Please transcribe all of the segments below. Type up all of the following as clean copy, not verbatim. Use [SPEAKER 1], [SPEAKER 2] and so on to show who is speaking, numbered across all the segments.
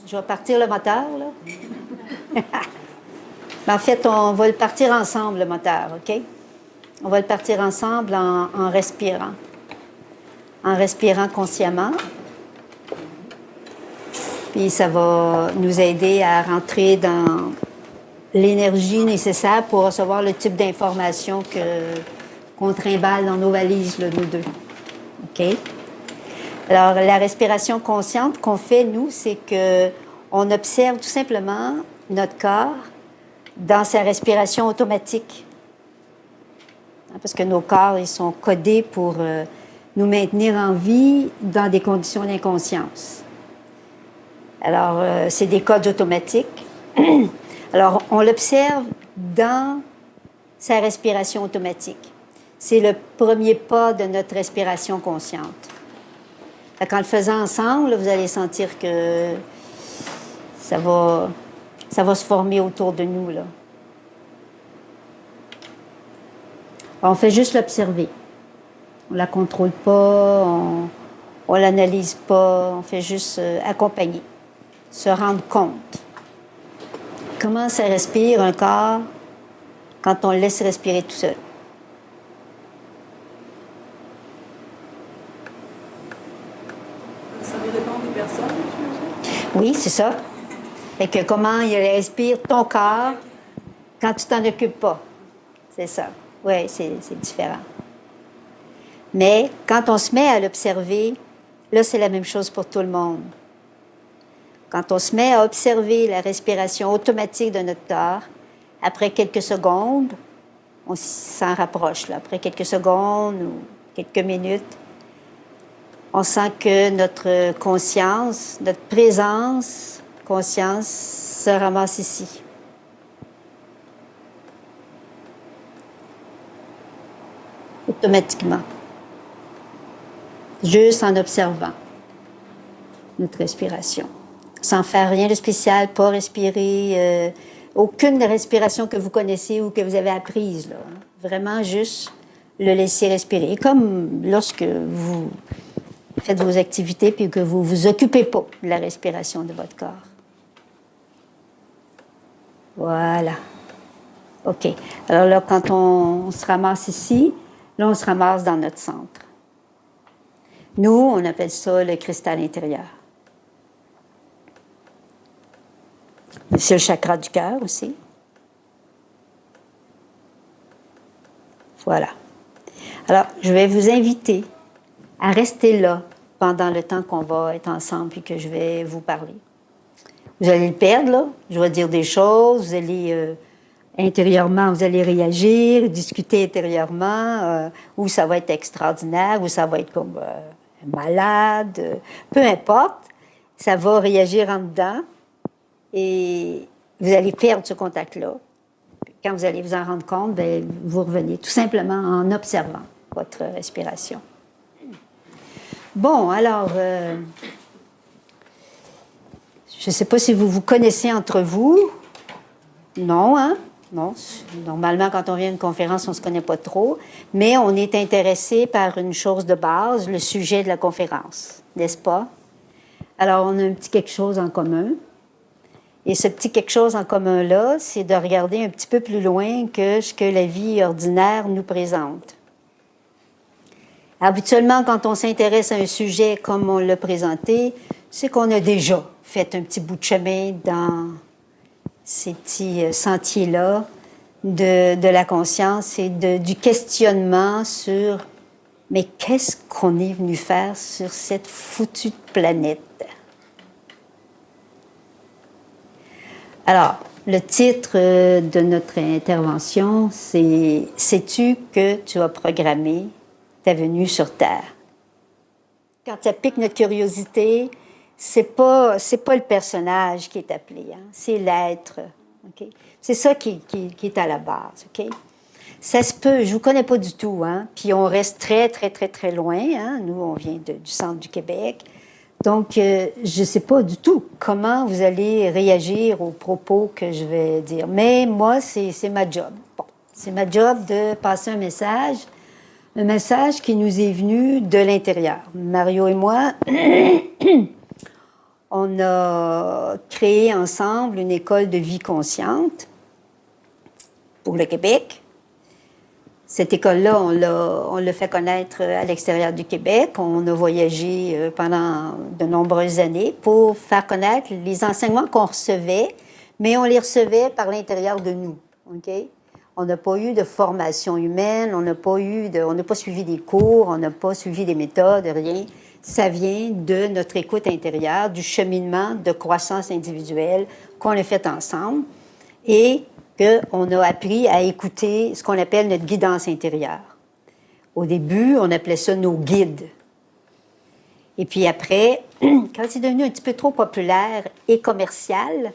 [SPEAKER 1] Je vais partir le moteur, là. Mais en fait, on va le partir ensemble, le moteur, OK? On va le partir ensemble en respirant. En respirant consciemment. Puis ça va nous aider à rentrer dans l'énergie nécessaire pour recevoir le type d'information qu'on trimballe dans nos valises, là, nous deux. OK? Alors, la respiration consciente qu'on fait, nous, c'est qu'on observe tout simplement notre corps dans sa respiration automatique. Parce que nos corps, ils sont codés pour nous maintenir en vie dans des conditions d'inconscience. Alors, c'est des codes automatiques. Alors, on l'observe dans sa respiration automatique. C'est le premier pas de notre respiration consciente. En le faisant ensemble, là, vous allez sentir que ça va se former autour de nous, là. On fait juste l'observer. On ne la contrôle pas, on ne l'analyse pas, on fait juste accompagner, se rendre compte. Comment ça respire un corps quand on le laisse respirer tout seul?
[SPEAKER 2] Ça dépend des personnes, j'imagine?
[SPEAKER 1] Oui, c'est ça. Fait que comment il respire ton corps quand tu t'en occupes pas. C'est ça. Oui, c'est différent. Mais quand on se met à l'observer, là, c'est la même chose pour tout le monde. Quand on se met à observer la respiration automatique de notre corps, après quelques secondes, on s'en rapproche, là. Après quelques secondes ou quelques minutes, on sent que notre conscience, notre présence, conscience, se ramasse ici. Automatiquement. Juste en observant notre respiration. Sans faire rien de spécial, pas respirer, aucune respiration que vous connaissez ou que vous avez apprise, là. Vraiment juste le laisser respirer. Comme lorsque vous faites vos activités puis que vous ne vous occupez pas de la respiration de votre corps. Voilà. OK. Alors là, quand on se ramasse ici, là, on se ramasse dans notre centre. Nous, on appelle ça le cristal intérieur. C'est le chakra du cœur aussi. Voilà. Alors, je vais vous inviter à rester là pendant le temps qu'on va être ensemble et que je vais vous parler. Vous allez le perdre, là. Je vais dire des choses, vous allez... intérieurement, vous allez réagir, discuter intérieurement, ou ça va être extraordinaire, ou ça va être comme malade, peu importe, ça va réagir en dedans et vous allez perdre ce contact-là. Quand vous allez vous en rendre compte, bien, vous revenez tout simplement en observant votre respiration. Bon, alors, je ne sais pas si vous vous connaissez entre vous. Non, hein? Non, normalement, quand on vient à une conférence, on ne se connaît pas trop, mais on est intéressé par une chose de base, le sujet de la conférence, n'est-ce pas? Alors, on a un petit quelque chose en commun. Et ce petit quelque chose en commun-là, c'est de regarder un petit peu plus loin que ce que la vie ordinaire nous présente. Habituellement, quand on s'intéresse à un sujet comme on l'a présenté, c'est qu'on a déjà fait un petit bout de chemin dans ces petits sentiers-là de la conscience et du questionnement sur « mais qu'est-ce qu'on est venu faire sur cette foutue planète? » Alors, le titre de notre intervention, c'est « Sais-tu que tu as programmé ta venue sur Terre? » Quand ça pique notre curiosité, c'est pas le personnage qui est appelé, hein, c'est l'être. Okay? C'est ça qui est à la base. Okay? Ça se peut, je vous connais pas du tout, hein, puis on reste très, très, très, très loin. Hein, nous, on vient du centre du Québec. Donc, je sais pas du tout comment vous allez réagir aux propos que je vais dire. Mais moi, c'est ma job. Bon, c'est ma job de passer un message qui nous est venu de l'intérieur. Mario et moi... on a créé ensemble une école de vie consciente pour le Québec. Cette école-là, on l'a fait connaître à l'extérieur du Québec. On a voyagé pendant de nombreuses années pour faire connaître les enseignements qu'on recevait, mais on les recevait par l'intérieur de nous. Okay? On n'a pas eu de formation humaine, on n'a pas suivi des cours, on n'a pas suivi des méthodes, rien. Ça vient de notre écoute intérieure, du cheminement de croissance individuelle qu'on a fait ensemble et qu'on a appris à écouter ce qu'on appelle notre guidance intérieure. Au début, on appelait ça nos guides. Et puis après, quand c'est devenu un petit peu trop populaire et commercial,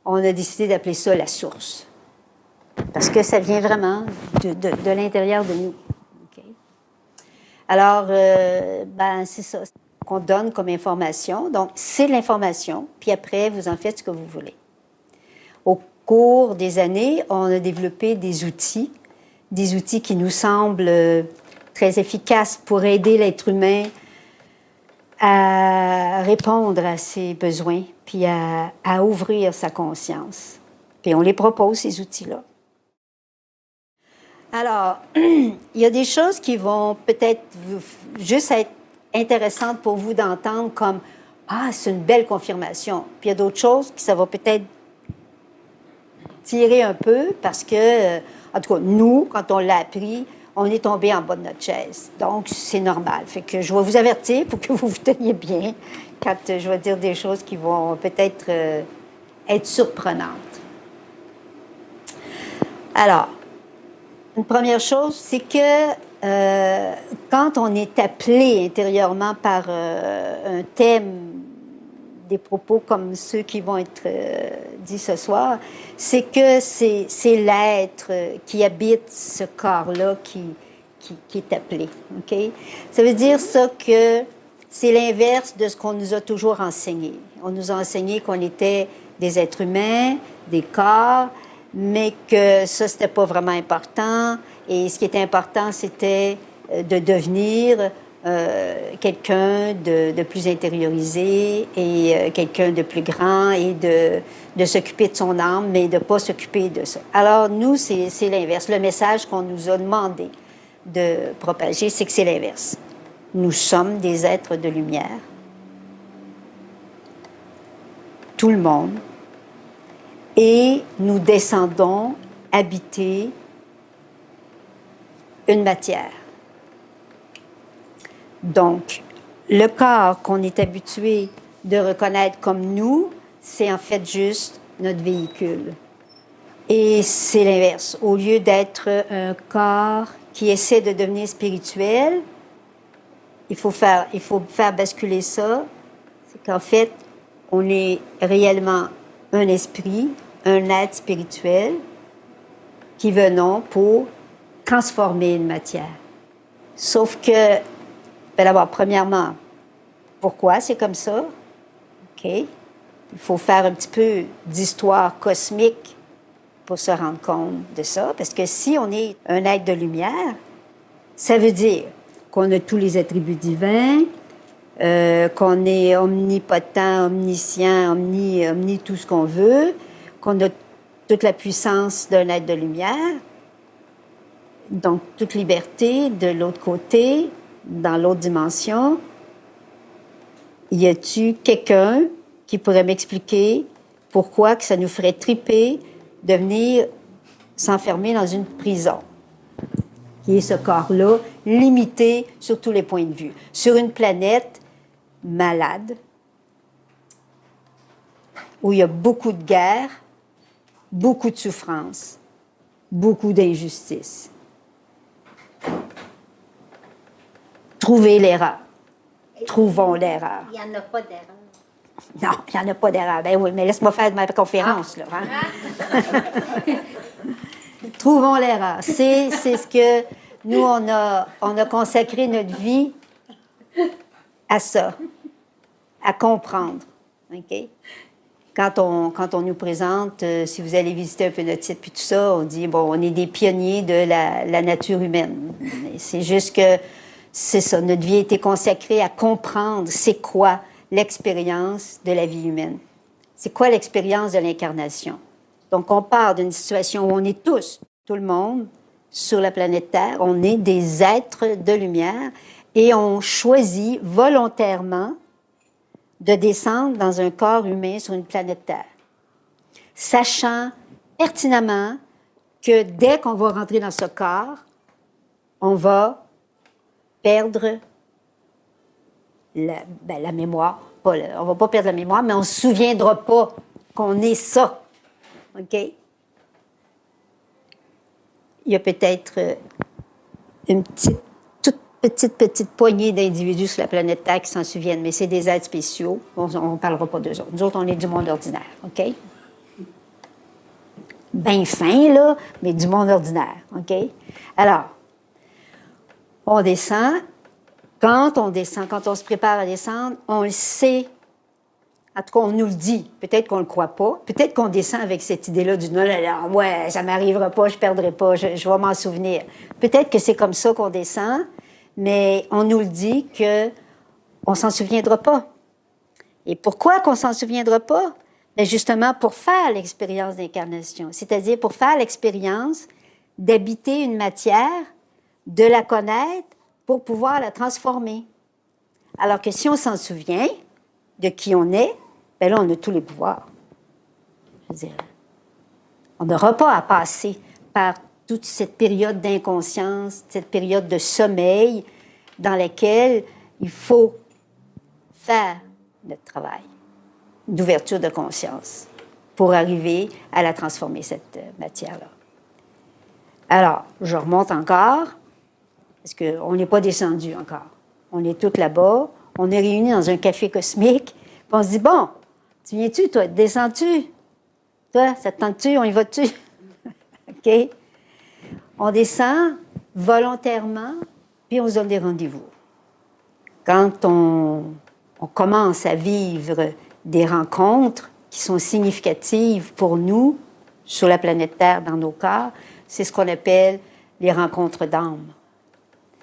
[SPEAKER 1] on a décidé d'appeler ça la source. Parce que ça vient vraiment de l'intérieur de nous. Okay? Alors, c'est ça qu'on donne comme information. Donc, c'est l'information, puis après, vous en faites ce que vous voulez. Au cours des années, on a développé des outils qui nous semblent très efficaces pour aider l'être humain à répondre à ses besoins, puis à ouvrir sa conscience. Puis on les propose, ces outils-là. Alors, il y a des choses qui vont peut-être juste être intéressantes pour vous d'entendre comme « Ah, c'est une belle confirmation ». Puis il y a d'autres choses qui ça va peut-être tirer un peu parce que, en tout cas, nous, quand on l'a appris, on est tombé en bas de notre chaise. Donc, c'est normal. Fait que je vais vous avertir pour que vous vous teniez bien quand je vais dire des choses qui vont peut-être être surprenantes. Alors, une première chose, c'est que quand on est appelé intérieurement par un thème, des propos comme ceux qui vont être dits ce soir, c'est que c'est l'être qui habite ce corps-là qui est appelé. Okay? Ça veut dire ça que c'est l'inverse de ce qu'on nous a toujours enseigné. On nous a enseigné qu'on était des êtres humains, des corps, mais que ça, c'était pas vraiment important. Et ce qui était important, c'était de devenir quelqu'un de plus intériorisé et quelqu'un de plus grand et de s'occuper de son âme, mais de ne pas s'occuper de ça. Alors, nous, c'est l'inverse. Le message qu'on nous a demandé de propager, c'est que c'est l'inverse. Nous sommes des êtres de lumière. Tout le monde. Et nous descendons habiter une matière. Donc, le corps qu'on est habitué de reconnaître comme nous, c'est en fait juste notre véhicule. Et c'est l'inverse. Au lieu d'être un corps qui essaie de devenir spirituel, il faut faire basculer ça. C'est qu'en fait, on est réellement un esprit, un être spirituel qui venons pour transformer une matière. Sauf que, d'abord, premièrement, pourquoi c'est comme ça? OK? Il faut faire un petit peu d'histoire cosmique pour se rendre compte de ça, parce que si on est un être de lumière, ça veut dire qu'on a tous les attributs divins, qu'on est omnipotent, omniscient, omni tout ce qu'on veut, qu'on a toute la puissance d'un être de lumière, donc toute liberté de l'autre côté, dans l'autre dimension. Y a-t-il quelqu'un qui pourrait m'expliquer pourquoi que ça nous ferait triper de venir s'enfermer dans une prison, qui est ce corps-là, limité sur tous les points de vue, sur une planète malade, où il y a beaucoup de guerres, beaucoup de souffrances, beaucoup d'injustices. Trouvez l'erreur. Trouvons l'erreur.
[SPEAKER 3] Il n'y en a pas d'erreur.
[SPEAKER 1] Non, il n'y en a pas d'erreur. Ben oui, mais laisse-moi faire ma conférence, là. Hein? Trouvons l'erreur. C'est ce que nous, on a consacré notre vie à ça, à comprendre. OK? Quand on nous présente, si vous allez visiter un peu notre site, puis tout ça, on dit, bon, on est des pionniers de la nature humaine. C'est juste que, c'est ça, notre vie a été consacrée à comprendre c'est quoi l'expérience de la vie humaine. C'est quoi l'expérience de l'incarnation? Donc, on part d'une situation où on est tous, tout le monde, sur la planète Terre, on est des êtres de lumière et on choisit volontairement de descendre dans un corps humain sur une planète Terre, sachant pertinemment que dès qu'on va rentrer dans ce corps, on va perdre la mémoire. On ne va pas perdre la mémoire, mais on ne se souviendra pas qu'on est ça. OK? Il y a peut-être une toute petite poignée d'individus sur la planète Terre qui s'en souviennent, mais c'est des êtres spéciaux. On ne parlera pas d'eux autres. Nous autres, on est du monde ordinaire. OK? Bien fin, là, mais du monde ordinaire. OK? Alors, on descend. Quand on descend, quand on se prépare à descendre, on le sait. En tout cas, on nous le dit. Peut-être qu'on ne le croit pas. Peut-être qu'on descend avec cette idée-là du « non, non, non, ouais, ça ne m'arrivera pas, je ne perdrai pas, je vais m'en souvenir ». Peut-être que c'est comme ça qu'on descend, mais on nous le dit qu'on ne s'en souviendra pas. Et pourquoi qu'on ne s'en souviendra pas? Bien, justement, pour faire l'expérience d'incarnation, c'est-à-dire pour faire l'expérience d'habiter une matière, de la connaître, pour pouvoir la transformer. Alors que si on s'en souvient de qui on est, bien là, on a tous les pouvoirs. Je veux dire, on n'aura pas à passer par toute cette période d'inconscience, cette période de sommeil dans laquelle il faut faire notre travail d'ouverture de conscience pour arriver à la transformer, cette matière-là. Alors, je remonte encore, parce qu'on n'est pas descendu encore. On est tous là-bas, on est réunis dans un café cosmique, puis on se dit, bon, tu viens-tu, toi, descends-tu? Toi, ça te tente-tu, on y va-tu? OK? On descend volontairement, puis on se donne des rendez-vous. Quand on commence à vivre des rencontres qui sont significatives pour nous, sur la planète Terre, dans nos corps, c'est ce qu'on appelle les rencontres d'âme.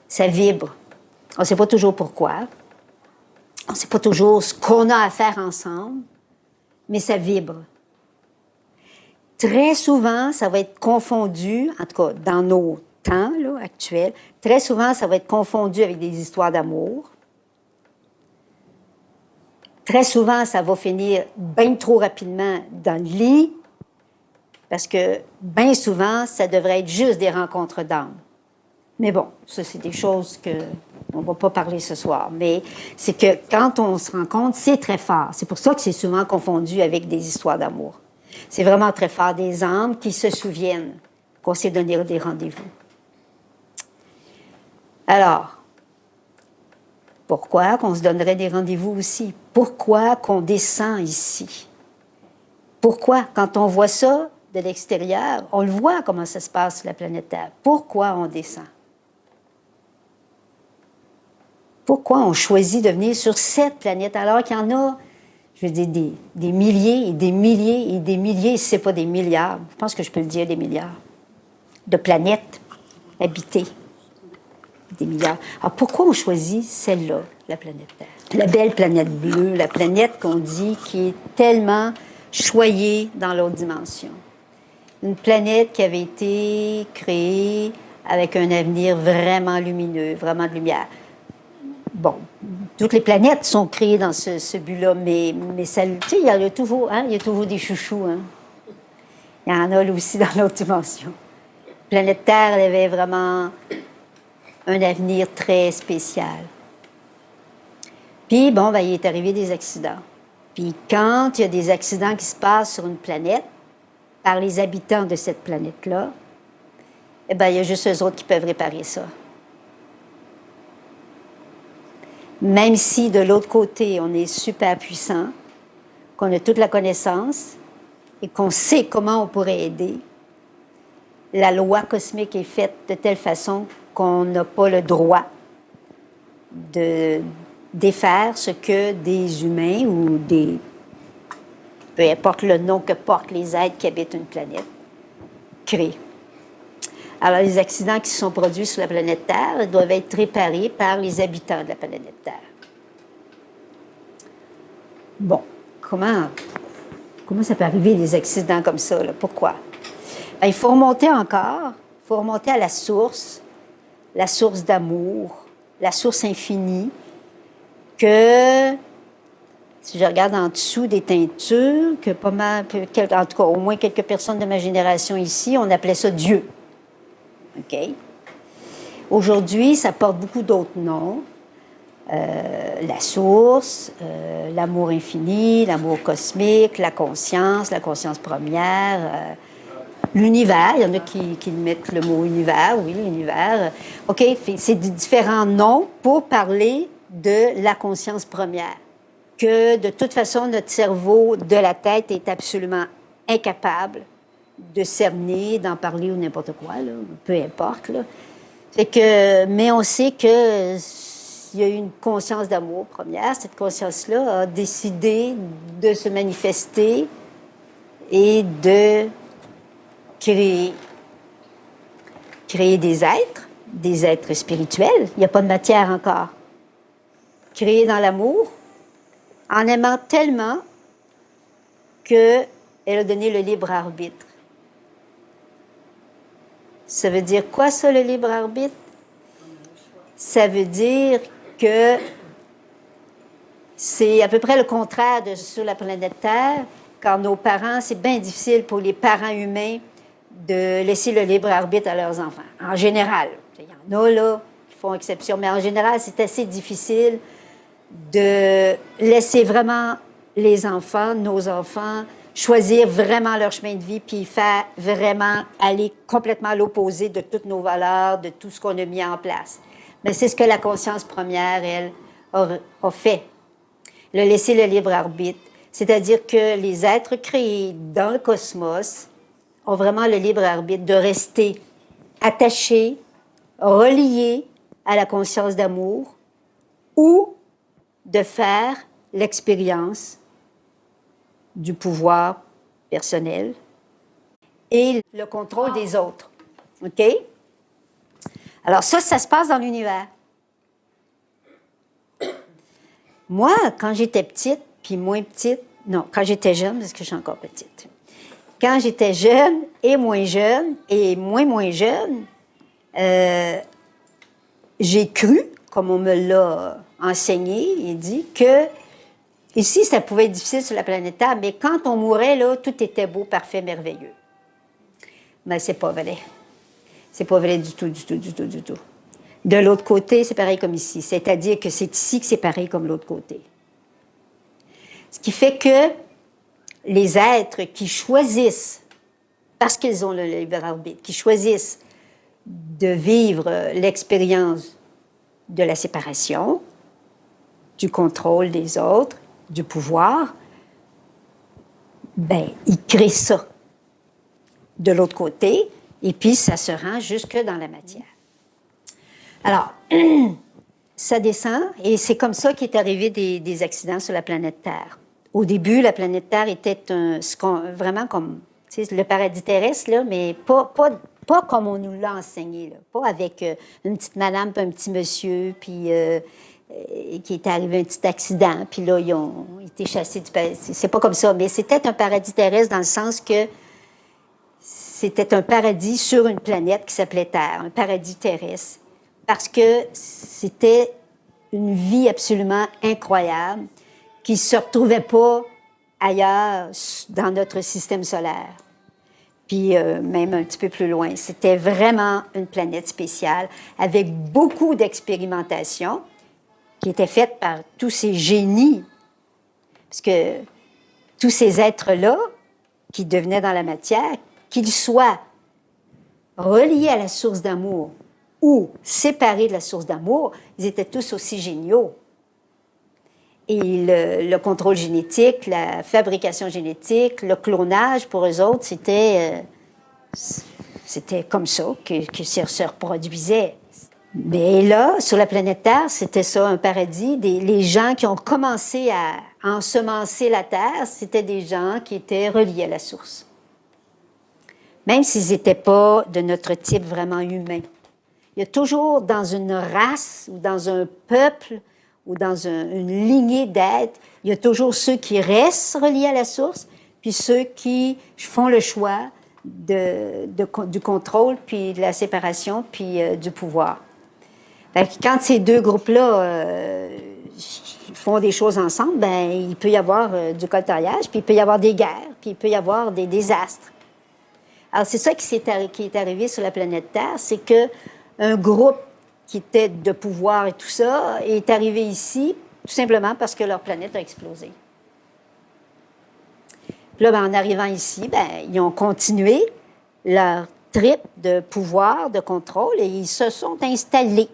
[SPEAKER 1] Ça vibre. On ne sait pas toujours pourquoi. On ne sait pas toujours ce qu'on a à faire ensemble, mais ça vibre. Très souvent, ça va être confondu, en tout cas dans nos temps là, actuels, très souvent, ça va être confondu avec des histoires d'amour. Très souvent, ça va finir bien trop rapidement dans le lit, parce que bien souvent, ça devrait être juste des rencontres d'âme. Mais bon, ça, c'est des choses qu'on ne va pas parler ce soir. Mais c'est que quand on se rencontre, c'est très fort. C'est pour ça que c'est souvent confondu avec des histoires d'amour. C'est vraiment très fort, des âmes qui se souviennent qu'on s'est donné des rendez-vous. Alors, pourquoi qu'on se donnerait des rendez-vous aussi? Pourquoi qu'on descend ici? Pourquoi, quand on voit ça de l'extérieur, on le voit comment ça se passe sur la planète Terre. Pourquoi on descend? Pourquoi on choisit de venir sur cette planète alors qu'il y en a, je veux dire, des milliers et des milliers et des milliers, si ce n'est pas des milliards, je pense que je peux le dire, des milliards, de planètes habitées. Des milliards. Alors pourquoi on choisit celle-là, la planète Terre? La belle planète bleue, la planète qu'on dit qui est tellement choyée dans l'autre dimension. Une planète qui avait été créée avec un avenir vraiment lumineux, vraiment de lumière. Bon, toutes les planètes sont créées dans ce but-là, mais celle, tu sais, il y a toujours, hein, il y a toujours des chouchous, hein. Il y en a là aussi dans l'autre dimension. La planète Terre, elle avait vraiment un avenir très spécial. Puis, bon, ben, il est arrivé des accidents. Puis, quand il y a des accidents qui se passent sur une planète, par les habitants de cette planète-là, eh bien, il y a juste eux autres qui peuvent réparer ça. Même si, de l'autre côté, on est super puissant, qu'on a toute la connaissance et qu'on sait comment on pourrait aider, la loi cosmique est faite de telle façon qu'on n'a pas le droit de défaire ce que des humains ou des... peu importe le nom que portent les êtres qui habitent une planète, créent. Alors, les accidents qui se sont produits sur la planète Terre doivent être réparés par les habitants de la planète Terre. Bon, comment ça peut arriver des accidents comme ça, là? Pourquoi? Ben, il faut remonter encore, il faut remonter à la source d'amour, la source infinie, que, si je regarde en dessous des teintures, que pas mal, en tout cas, au moins quelques personnes de ma génération ici, on appelait ça Dieu. OK? Aujourd'hui, ça porte beaucoup d'autres noms. La source, l'amour infini, l'amour cosmique, la conscience première, l'univers. Il y en a qui mettent le mot univers, oui, l'univers. OK, c'est différents noms pour parler de la conscience première. Que de toute façon, notre cerveau de la tête est absolument incapable de cerner, d'en parler ou n'importe quoi, là, peu importe. Là. Fait que, mais on sait que il y a eu une conscience d'amour première. Cette conscience-là a décidé de se manifester et de créer des êtres spirituels. Il n'y a pas de matière encore. Créer dans l'amour, en aimant tellement qu'elle a donné le libre arbitre. Ça veut dire quoi, ça, le libre arbitre? Ça veut dire que c'est à peu près le contraire de sur la planète Terre, quand nos parents, c'est bien difficile pour les parents humains de laisser le libre arbitre à leurs enfants. En général, il y en a là qui font exception, mais en général, c'est assez difficile de laisser vraiment les enfants, nos enfants, choisir vraiment leur chemin de vie, puis faire vraiment aller complètement à l'opposé de toutes nos valeurs, de tout ce qu'on a mis en place. Mais c'est ce que la conscience première, elle, a fait. Le laisser le libre arbitre. C'est-à-dire que les êtres créés dans le cosmos ont vraiment le libre arbitre de rester attachés, reliés à la conscience d'amour ou de faire l'expérience du pouvoir personnel et le contrôle des autres. OK? Alors ça se passe dans l'univers. Moi, quand j'étais petite, puis moins petite, non, quand j'étais jeune, parce que je suis encore petite. Quand j'étais jeune, et moins jeune, j'ai cru, comme on me l'a enseigné et dit, que ici, ça pouvait être difficile sur la planète Terre, mais quand on mourait, là, tout était beau, parfait, merveilleux. Mais c'est pas vrai. C'est pas vrai du tout, du tout, du tout, du tout. De l'autre côté, c'est pareil comme ici. C'est-à-dire que c'est ici que c'est pareil comme l'autre côté. Ce qui fait que les êtres qui choisissent, parce qu'ils ont le libre arbitre, qui choisissent de vivre l'expérience de la séparation, du contrôle des autres, du pouvoir, ben, ils créent ça de l'autre côté, et puis ça se rend jusque dans la matière. Alors, ça descend, et c'est comme ça qu'est arrivé des accidents sur la planète Terre. Au début, la planète Terre était vraiment comme le paradis terrestre, là, mais pas comme on nous l'a enseigné. Là. Pas avec une petite madame puis un petit monsieur, puis qui était arrivé un petit accident, puis là, ils ont été chassés du paradis. C'est pas comme ça, mais c'était un paradis terrestre dans le sens que c'était un paradis sur une planète qui s'appelait Terre, un paradis terrestre, parce que c'était une vie absolument incroyable qui ne se retrouvait pas ailleurs dans notre système solaire. Puis même un petit peu plus loin. C'était vraiment une planète spéciale avec beaucoup d'expérimentations qui étaient faites par tous ces génies. Parce que tous ces êtres-là qui devenaient dans la matière, qu'ils soient reliés à la source d'amour ou séparés de la source d'amour, ils étaient tous aussi géniaux. Et le contrôle génétique, la fabrication génétique, le clonage, pour eux autres, c'était comme ça que ça se reproduisait. Mais là, sur la planète Terre, c'était ça, un paradis. Les gens qui ont commencé à ensemencer la Terre, c'était des gens qui étaient reliés à la source. Même s'ils n'étaient pas de notre type vraiment humain. Il y a toujours dans une race ou dans un peuple ou dans une lignée d'êtres, il y a toujours ceux qui restent reliés à la source, puis ceux qui font le choix du contrôle, puis de la séparation, puis du pouvoir. Fait que quand ces deux groupes-là font des choses ensemble, ben il peut y avoir du coltoriage, puis il peut y avoir des guerres, puis il peut y avoir des désastres. Alors c'est ça qui est arrivé sur la planète Terre, c'est que un groupe qui était de pouvoir et tout ça est arrivé ici tout simplement parce que leur planète a explosé. Puis là, ben, en arrivant ici, ben, ils ont continué leur trip de pouvoir, de contrôle, et ils se sont installés.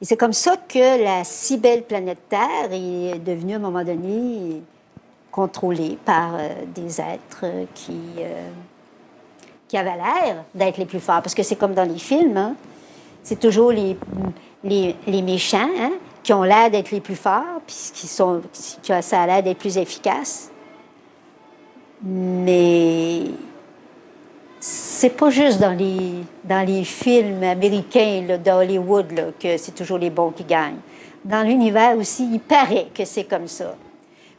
[SPEAKER 1] Et c'est comme ça que la si belle planète Terre est devenue, à un moment donné, contrôlée par des êtres qui avaient l'air d'être les plus forts. Parce que c'est comme dans les films, hein? C'est toujours les méchants, hein, qui ont l'air d'être les plus forts, puis ça a l'air d'être plus efficace. Mais c'est pas juste dans les films américains là, d'Hollywood là, que c'est toujours les bons qui gagnent. Dans l'univers aussi, il paraît que c'est comme ça.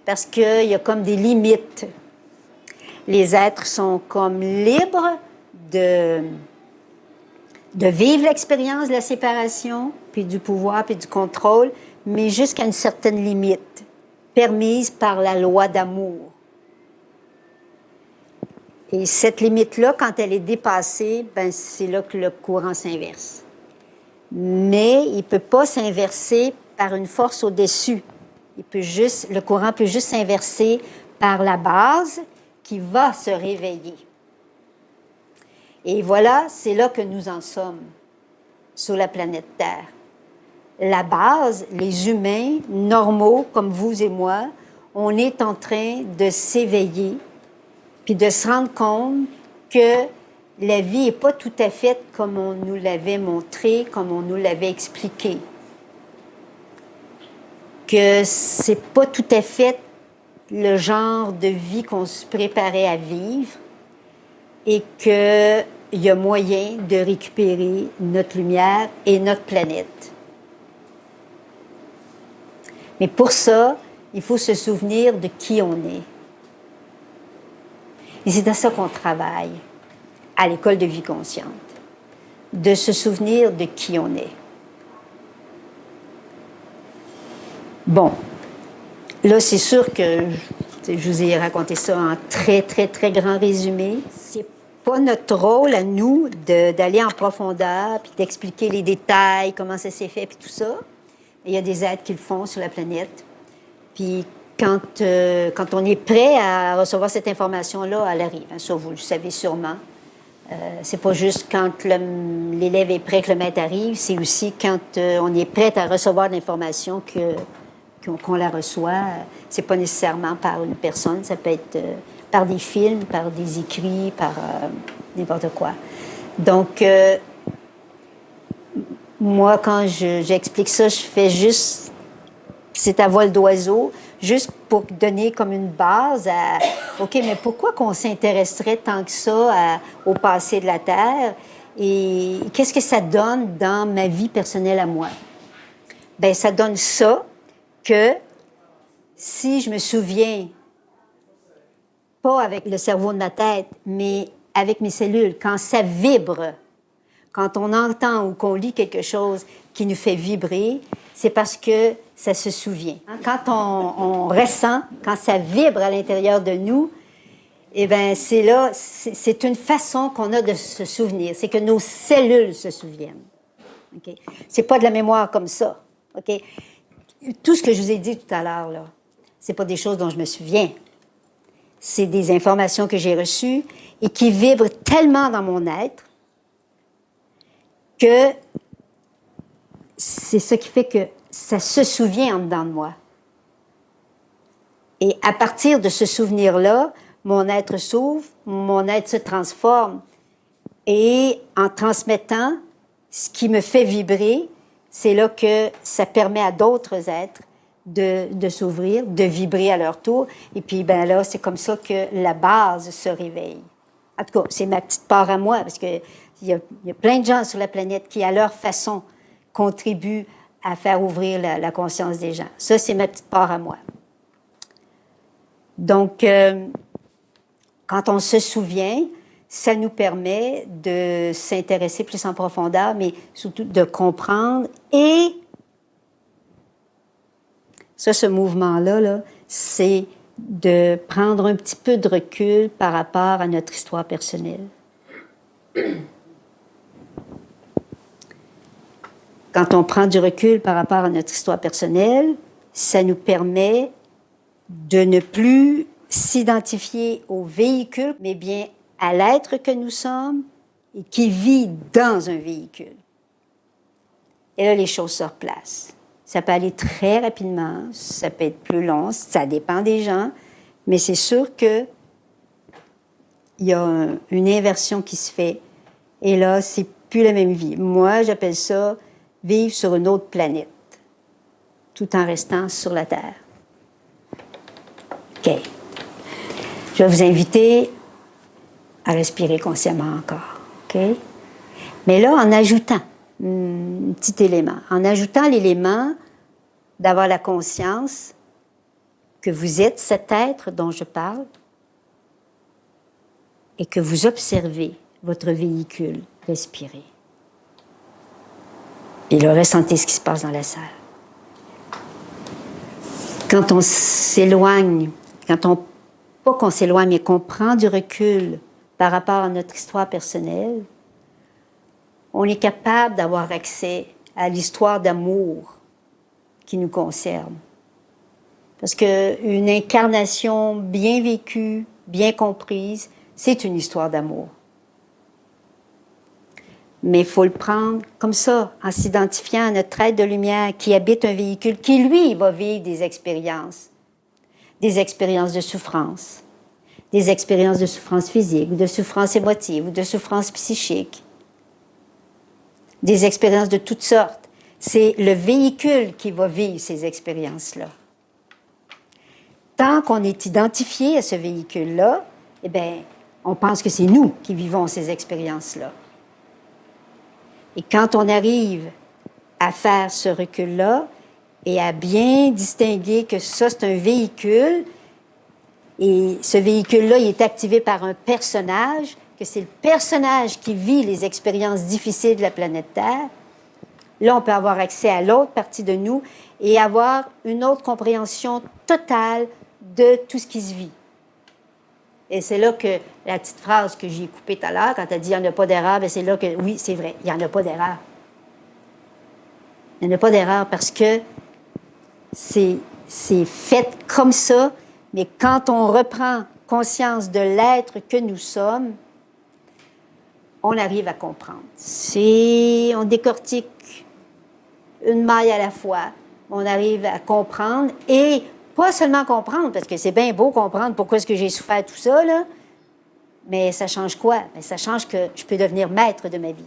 [SPEAKER 1] Parce qu'il y a comme des limites. Les êtres sont comme libres de vivre l'expérience de la séparation, puis du pouvoir, puis du contrôle, mais jusqu'à une certaine limite, permise par la loi d'amour. Et cette limite-là, quand elle est dépassée, ben c'est là que le courant s'inverse. Mais il ne peut pas s'inverser par une force au-dessus. Le courant peut juste s'inverser par la base qui va se réveiller. Et voilà, c'est là que nous en sommes, sur la planète Terre. La base, les humains normaux comme vous et moi, on est en train de s'éveiller, puis de se rendre compte que la vie n'est pas tout à fait comme on nous l'avait montré, comme on nous l'avait expliqué. Que c'est pas tout à fait le genre de vie qu'on se préparait à vivre et qu'il y a moyen de récupérer notre lumière et notre planète. Mais pour ça, il faut se souvenir de qui on est. Et c'est dans ça qu'on travaille à l'école de vie consciente, de se souvenir de qui on est. Bon, là, c'est sûr que je vous ai raconté ça en très, très, très grand résumé. C'est pas notre rôle à nous d'aller en profondeur puis d'expliquer les détails, comment ça s'est fait puis tout ça. Il y a des êtres qui le font sur la planète. Puis quand on est prêt à recevoir cette information-là, elle arrive. Hein, ça, vous le savez sûrement. C'est pas juste quand l'élève est prêt que le maître arrive, c'est aussi quand on est prêt à recevoir l'information qu'on la reçoit. C'est pas nécessairement par une personne, ça peut être par des films, par des écrits, par n'importe quoi. Donc, moi, quand j'explique ça, je fais juste, c'est à vol d'oiseau, juste pour donner comme une base à, OK, mais pourquoi qu'on s'intéresserait tant que ça au passé de la Terre et qu'est-ce que ça donne dans ma vie personnelle à moi? Bien, ça donne ça que si je me souviens, pas avec le cerveau de ma tête, mais avec mes cellules, quand ça vibre, quand on entend ou qu'on lit quelque chose qui nous fait vibrer, c'est parce que ça se souvient. Quand on ressent, quand ça vibre à l'intérieur de nous, eh bien, c'est une façon qu'on a de se souvenir. C'est que nos cellules se souviennent. Okay? C'est pas de la mémoire comme ça. Okay? Tout ce que je vous ai dit tout à l'heure, là, c'est pas des choses dont je me souviens. C'est des informations que j'ai reçues et qui vibrent tellement dans mon être que c'est ce qui fait que ça se souvient en dedans de moi. Et à partir de ce souvenir-là, mon être s'ouvre, mon être se transforme. Et en transmettant ce qui me fait vibrer, c'est là que ça permet à d'autres êtres de s'ouvrir, de vibrer à leur tour. Et puis, ben là, c'est comme ça que la base se réveille. En tout cas, c'est ma petite part à moi, parce qu'il y a plein de gens sur la planète qui, à leur façon, contribuent à faire ouvrir la conscience des gens. Ça, c'est ma petite part à moi. Donc, quand on se souvient, ça nous permet de s'intéresser plus en profondeur, mais surtout de comprendre. Et ça, ce mouvement-là, là, c'est de prendre un petit peu de recul par rapport à notre histoire personnelle. Quand on prend du recul par rapport à notre histoire personnelle, ça nous permet de ne plus s'identifier au véhicule, mais bien à l'être que nous sommes et qui vit dans un véhicule. Et là, les choses se replacent. Ça peut aller très rapidement, ça peut être plus long, ça dépend des gens, mais c'est sûr qu'il y a une inversion qui se fait. Et là, c'est plus la même vie. Moi, j'appelle ça vivre sur une autre planète, tout en restant sur la Terre. OK. Je vais vous inviter à respirer consciemment encore. OK? Mais là, en ajoutant un petit élément, en ajoutant l'élément d'avoir la conscience que vous êtes cet être dont je parle et que vous observez votre véhicule respirer. Et là, ressentez ce qui se passe dans la salle. Quand on s'éloigne, pas qu'on s'éloigne, mais qu'on prend du recul par rapport à notre histoire personnelle, on est capable d'avoir accès à l'histoire d'amour qui nous concerne. Parce qu'une incarnation bien vécue, bien comprise, c'est une histoire d'amour. Mais il faut le prendre comme ça, en s'identifiant à notre être de lumière qui habite un véhicule qui, lui, va vivre des expériences de souffrance, des expériences de souffrance physique, de souffrance émotive, ou de souffrance psychique, des expériences de toutes sortes. C'est le véhicule qui va vivre ces expériences-là. Tant qu'on est identifié à ce véhicule-là, eh bien, on pense que c'est nous qui vivons ces expériences-là. Et quand on arrive à faire ce recul-là et à bien distinguer que ça, c'est un véhicule, et ce véhicule-là, il est activé par un personnage, que c'est le personnage qui vit les expériences difficiles de la planète Terre, là, on peut avoir accès à l'autre partie de nous et avoir une autre compréhension totale de tout ce qui se vit. Et c'est là que la petite phrase que j'ai coupée tout à l'heure, quand elle dit « il n'y en a pas d'erreur », bien c'est là que, oui, c'est vrai, il n'y en a pas d'erreur. Il n'y en a pas d'erreur parce que c'est fait comme ça, mais quand on reprend conscience de l'être que nous sommes, on arrive à comprendre. On décortique une maille à la fois, on arrive à comprendre et pas seulement comprendre, parce que c'est bien beau comprendre pourquoi est-ce que j'ai souffert tout ça, là, mais ça change quoi? Bien, ça change que je peux devenir maître de ma vie.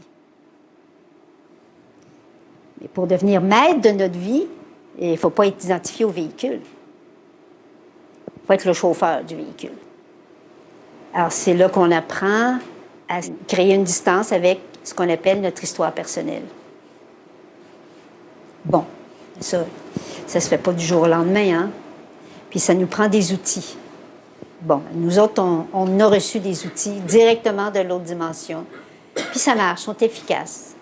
[SPEAKER 1] Mais pour devenir maître de notre vie, il ne faut pas être identifié au véhicule. Il faut être le chauffeur du véhicule. Alors, c'est là qu'on apprend à créer une distance avec ce qu'on appelle notre histoire personnelle. Bon, ça se fait pas du jour au lendemain, hein? Puis ça nous prend des outils. Bon, nous autres, on a reçu des outils directement de l'autre dimension. Puis ça marche, sont efficaces.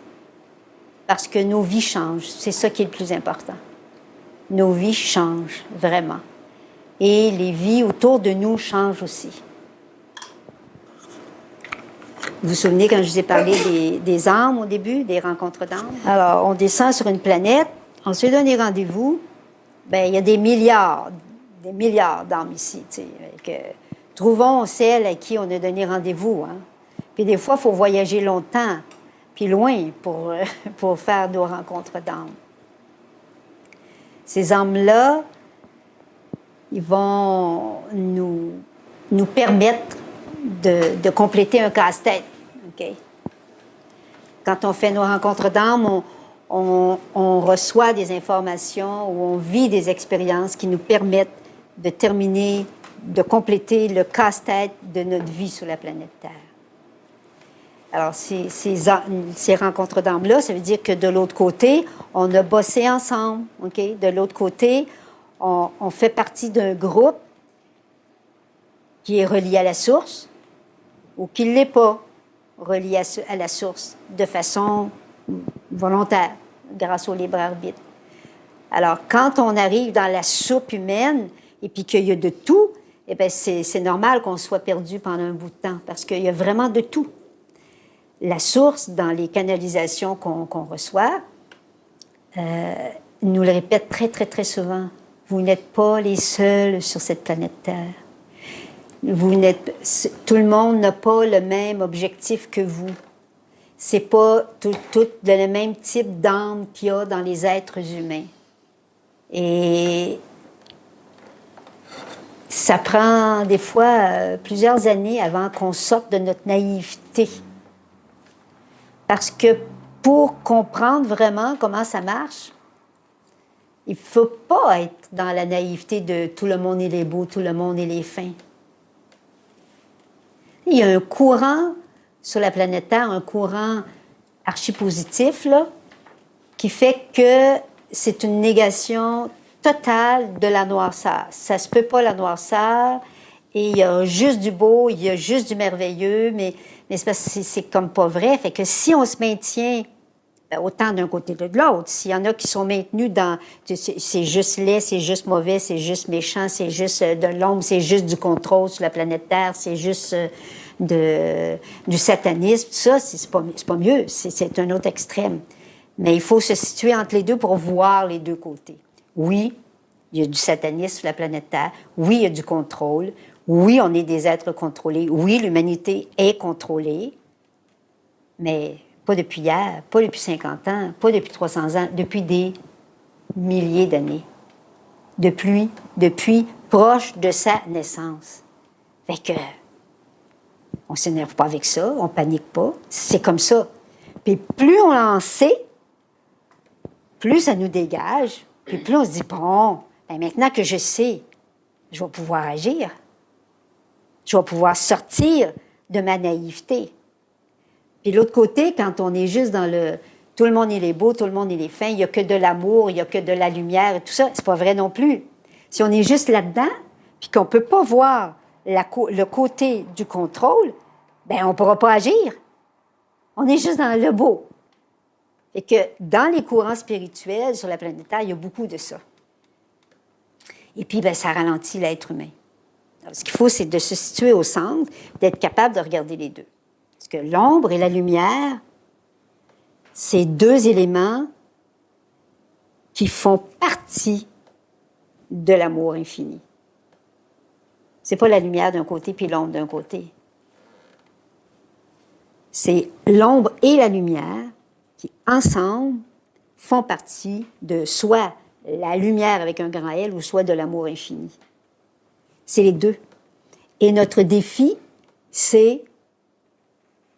[SPEAKER 1] Parce que nos vies changent. C'est ça qui est le plus important. Nos vies changent, vraiment. Et les vies autour de nous changent aussi. Vous vous souvenez quand je vous ai parlé des âmes au début, des rencontres d'âmes? Alors, on descend sur une planète, on se donne des rendez-vous. Bien, il y a des milliards d'âmes ici, tu sais. Trouvons celles à qui on a donné rendez-vous, hein. Puis des fois, il faut voyager longtemps, puis loin, pour faire nos rencontres d'âmes. Ces âmes-là, ils vont nous permettre de compléter un casse-tête. Okay? Quand on fait nos rencontres d'âmes, on reçoit des informations ou on vit des expériences qui nous permettent de terminer, de compléter le casse-tête de notre vie sur la planète Terre. Alors, ces rencontres d'âmes-là, ça veut dire que de l'autre côté, On a bossé ensemble, OK? De l'autre côté, on fait partie d'un groupe qui est relié à la source ou qui ne l'est pas relié à la source de façon volontaire, grâce au libre arbitre. Alors, quand on arrive dans la soupe humaine et puis qu'il y a de tout, eh bien, c'est normal qu'on soit perdu pendant un bout de temps parce qu'il y a vraiment de tout. La source, dans les canalisations qu'on reçoit, nous le répète très, très, très souvent. Vous n'êtes pas les seuls sur cette planète Terre. Tout le monde n'a pas le même objectif que vous. C'est pas tout le même type d'âme qu'il y a dans les êtres humains. Et ça prend des fois plusieurs années avant qu'on sorte de notre naïveté. Parce que pour comprendre vraiment comment ça marche, il ne faut pas être dans la naïveté de tout le monde il est beau, tout le monde il est fin. Il y a un courant sur la planète Terre, un courant archi-positif, là, qui fait que c'est une négation totale de la noirceur. Ça se peut pas, la noirceur, et il y a juste du beau, il y a juste du merveilleux, mais c'est comme pas vrai. Fait que si on se maintient autant d'un côté que de l'autre, s'il y en a qui sont maintenus dans c'est juste laid, c'est juste mauvais, c'est juste méchant, c'est juste de l'ombre, c'est juste du contrôle sur la planète Terre, c'est juste du satanisme, tout ça, c'est pas mieux, c'est un autre extrême. Mais il faut se situer entre les deux pour voir les deux côtés. Oui, il y a du satanisme sur la planète Terre. Oui, il y a du contrôle. Oui, on est des êtres contrôlés. Oui, l'humanité est contrôlée. Mais pas depuis hier, pas depuis 50 ans, pas depuis 300 ans, depuis des milliers d'années. Depuis proche de sa naissance. Fait que, on s'énerve pas avec ça, on panique pas. C'est comme ça. Puis plus on en sait, plus ça nous dégage, puis plus on se dit, bon, ben maintenant que je sais, je vais pouvoir agir. Je vais pouvoir sortir de ma naïveté. Puis l'autre côté, quand on est juste dans le « tout le monde il est beau, tout le monde il est fin, il n'y a que de l'amour, il n'y a que de la lumière », et tout ça, c'est pas vrai non plus. Si on est juste là-dedans, puis qu'on ne peut pas voir le côté du contrôle, ben on ne pourra pas agir. On est juste dans le beau. Et que dans les courants spirituels sur la planète Terre, il y a beaucoup de ça. Et puis, ben, ça ralentit l'être humain. Alors, ce qu'il faut, c'est de se situer au centre, d'être capable de regarder les deux. Parce que l'ombre et la lumière, c'est deux éléments qui font partie de l'amour infini. C'est pas la lumière d'un côté puis l'ombre d'un côté. C'est l'ombre et la lumière qui, ensemble, font partie de soit la lumière avec un grand L ou soit de l'amour infini. C'est les deux. Et notre défi, c'est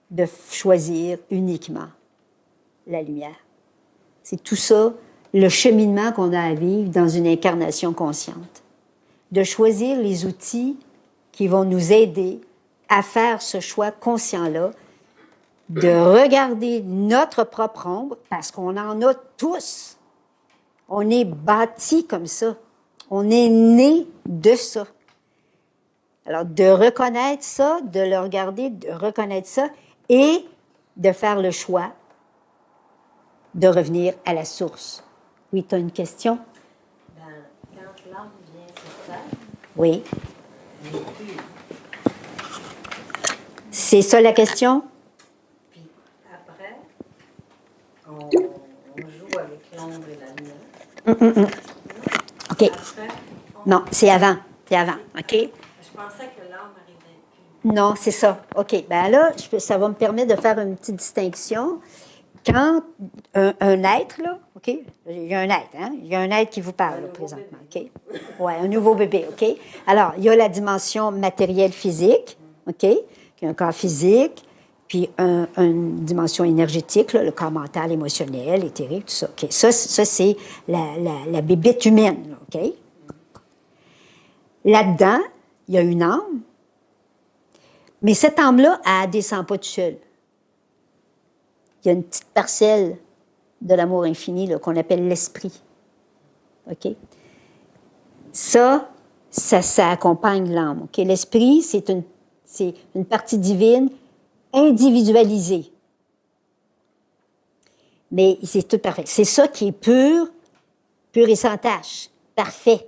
[SPEAKER 1] de choisir uniquement la lumière. C'est tout ça, le cheminement qu'on a à vivre dans une incarnation consciente. De choisir les outils qui vont nous aider à faire ce choix conscient-là, de regarder notre propre ombre, parce qu'on en a tous. On est bâti comme ça. On est né de ça. Alors, de reconnaître ça, de le regarder, de reconnaître ça, et de faire le choix de revenir à la source. Oui, tu as une question?
[SPEAKER 3] Ben, quand l'âme vient sur Terre,
[SPEAKER 1] Oui.
[SPEAKER 3] elle est pure.
[SPEAKER 1] C'est ça la question?
[SPEAKER 3] Puis après, on joue avec l'ombre et la lumière.
[SPEAKER 1] OK.
[SPEAKER 3] Après,
[SPEAKER 1] Non, c'est avant. C'est avant. OK?
[SPEAKER 3] je pensais que l'âme arrivait pure.
[SPEAKER 1] Non, c'est ça. OK. Ben là, ça va me permettre de faire une petite distinction. Quand un être, là, OK? Il y a un être, hein? Il y a un être qui vous parle, là, présentement, OK? Oui, un nouveau bébé, OK? Alors, il y a la dimension matérielle physique, OK? Qui est un corps physique, puis une dimension énergétique, là, le corps mental, émotionnel, éthérique, tout ça. OK? Ça c'est la bébête humaine, là, OK? Là-dedans, il y a une âme, mais cette âme-là, elle ne descend pas toute seule. Il y a une petite parcelle de l'amour infini, là, qu'on appelle l'esprit. OK? Ça accompagne l'âme. OK? L'esprit, c'est une partie divine individualisée. Mais c'est tout parfait. C'est ça qui est pur et sans tache, parfait.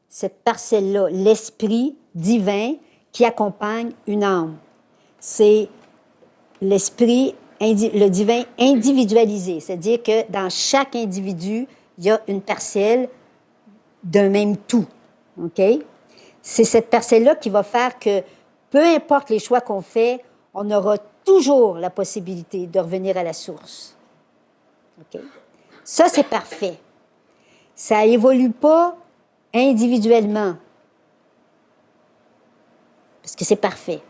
[SPEAKER 1] Cette parcelle-là, l'esprit divin qui accompagne une âme. C'est l'esprit, le divin individualisé, c'est-à-dire que dans chaque individu, il y a une parcelle d'un même tout. OK? C'est cette parcelle-là qui va faire que, peu importe les choix qu'on fait, on aura toujours la possibilité de revenir à la source. OK? Ça, c'est parfait. Ça évolue pas individuellement. Parce que c'est parfait.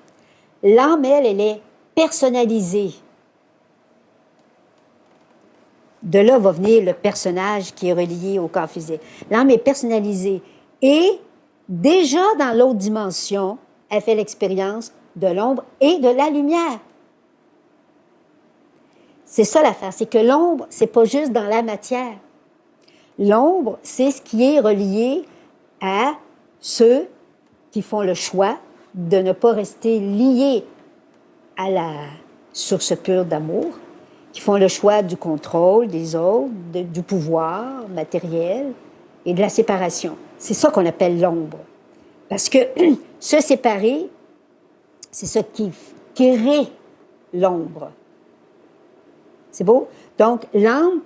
[SPEAKER 1] L'âme, elle est personnalisée. De là va venir le personnage qui est relié au corps physique. L'âme est personnalisée. Et déjà dans l'autre dimension, elle fait l'expérience de l'ombre et de la lumière. C'est ça l'affaire, c'est que l'ombre, c'est pas juste dans la matière. L'ombre, c'est ce qui est relié à ceux qui font le choix de ne pas rester liés à la source pure d'amour, qui font le choix du contrôle des autres, du pouvoir matériel et de la séparation. C'est ça qu'on appelle l'ombre. Parce que se séparer, c'est ça qui crée l'ombre. C'est beau? Donc, l'âme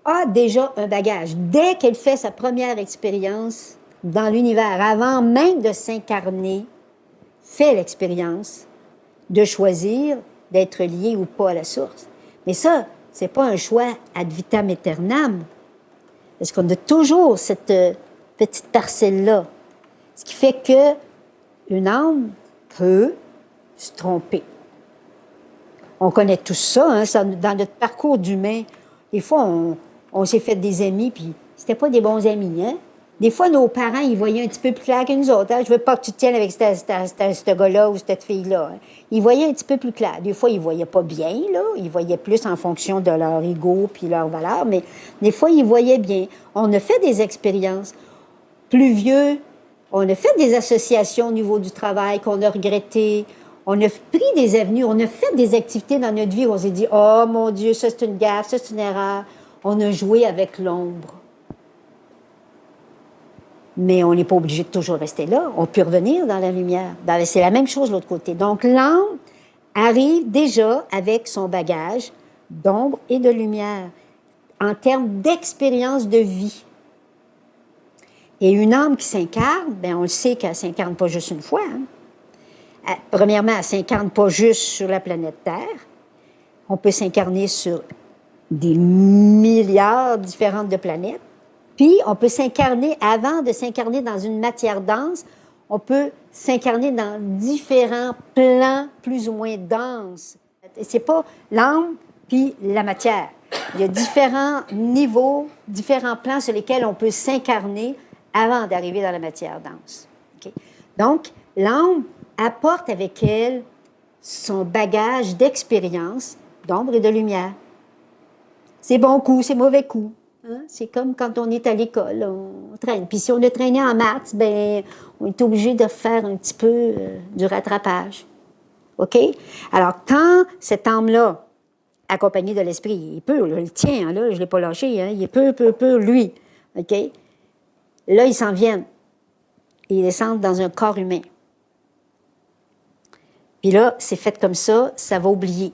[SPEAKER 1] a déjà un bagage. Dès qu'elle fait sa première expérience dans l'univers, avant même de s'incarner, fait l'expérience de choisir d'être lié ou pas à la source. Mais ça, c'est pas un choix ad vitam aeternam. Parce qu'on a toujours cette petite parcelle-là. Ce qui fait que une âme peut se tromper. On connaît tout ça, hein, dans notre parcours d'humain. Des fois, on s'est fait des amis, puis c'était pas des bons amis, hein? Des fois, nos parents, ils voyaient un petit peu plus clair que nous autres. Hein? Je veux pas que tu te tiennes avec ce gars-là ou cette fille-là. Hein? Ils voyaient un petit peu plus clair. Des fois, ils voyaient pas bien, là. Ils voyaient plus en fonction de leur ego puis leur valeur, mais des fois, ils voyaient bien. On a fait des expériences. Plus vieux, on a fait des associations au niveau du travail qu'on a regretté. On a pris des avenues, on a fait des activités dans notre vie où on s'est dit « Oh mon Dieu, ça c'est une gaffe, ça c'est une erreur. » On a joué avec l'ombre. Mais on n'est pas obligé de toujours rester là. On peut revenir dans la lumière. C'est la même chose de l'autre côté. Donc l'âme arrive déjà avec son bagage d'ombre et de lumière en termes d'expérience de vie. Et une âme qui s'incarne, bien on le sait qu'elle ne s'incarne pas juste une fois, hein. Premièrement, elle ne s'incarne pas juste sur la planète Terre. On peut s'incarner sur des milliards différentes de planètes. Puis, on peut s'incarner, avant de s'incarner dans une matière dense, on peut s'incarner dans différents plans plus ou moins denses. C'est pas l'âme puis la matière. Il y a différents niveaux, différents plans sur lesquels on peut s'incarner avant d'arriver dans la matière dense. Okay? Donc, l'âme apporte avec elle son bagage d'expérience, d'ombre et de lumière. C'est bon coup, c'est mauvais coup. Hein? C'est comme quand on est à l'école, on traîne. Puis si on a traîné en maths, ben, on est obligé de faire un petit peu du rattrapage. OK? Alors, quand cette âme-là, accompagnée de l'esprit, il est pur, là, le tien, là, je ne l'ai pas lâché, hein, il est pur, lui. OK? Là, ils s'en viennent. Ils descendent dans un corps humain. Puis là, c'est fait comme ça va oublier.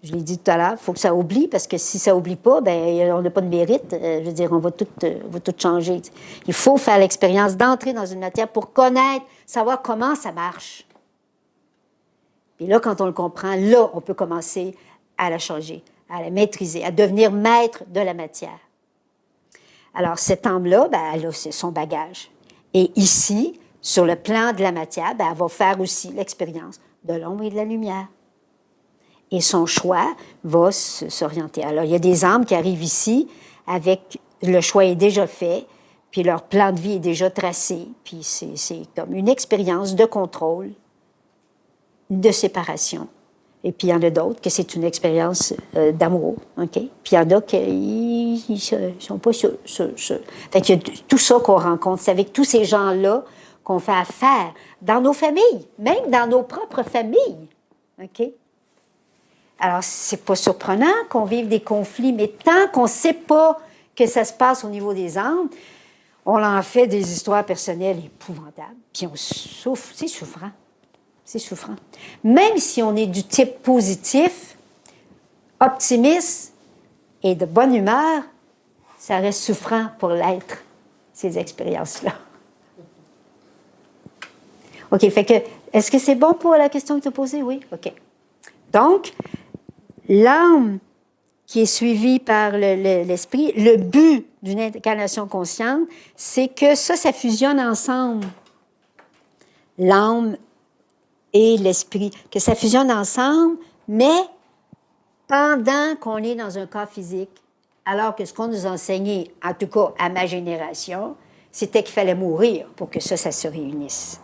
[SPEAKER 1] Je l'ai dit tout à l'heure, il faut que ça oublie, parce que si ça n'oublie pas, ben on n'a pas de mérite. Je veux dire, on va tout changer. Il faut faire l'expérience d'entrer dans une matière pour connaître, savoir comment ça marche. Puis là, quand on le comprend, là, on peut commencer à la changer, à la maîtriser, à devenir maître de la matière. Alors, cette âme-là, ben, elle a son bagage. Et ici, sur le plan de la matière, ben, elle va faire aussi l'expérience de l'ombre et de la lumière. Et son choix va s'orienter. Alors, il y a des âmes qui arrivent ici avec le choix est déjà fait, puis leur plan de vie est déjà tracé, puis c'est comme une expérience de contrôle, de séparation, Et puis, il y en a d'autres que c'est une expérience d'amour, OK? Puis, il y en a qui ne sont pas sur... Fait qu'il y a tout ça qu'on rencontre. C'est avec tous ces gens-là qu'on fait affaire dans nos familles, même dans nos propres familles, OK? Alors, c'est pas surprenant qu'on vive des conflits, mais tant qu'on ne sait pas que ça se passe au niveau des âmes, on en fait des histoires personnelles épouvantables, puis on souffre, c'est souffrant. C'est souffrant. Même si on est du type positif, optimiste et de bonne humeur, ça reste souffrant pour l'être, ces expériences-là. OK, fait que, est-ce que c'est bon pour la question que tu as posée? Oui? OK. Donc, l'âme qui est suivie par l'esprit, le but d'une incarnation consciente, c'est que ça fusionne ensemble. L'âme et l'esprit, que ça fusionne ensemble, mais pendant qu'on est dans un corps physique, alors que ce qu'on nous a enseigné, en tout cas à ma génération, c'était qu'il fallait mourir pour que ça se réunisse.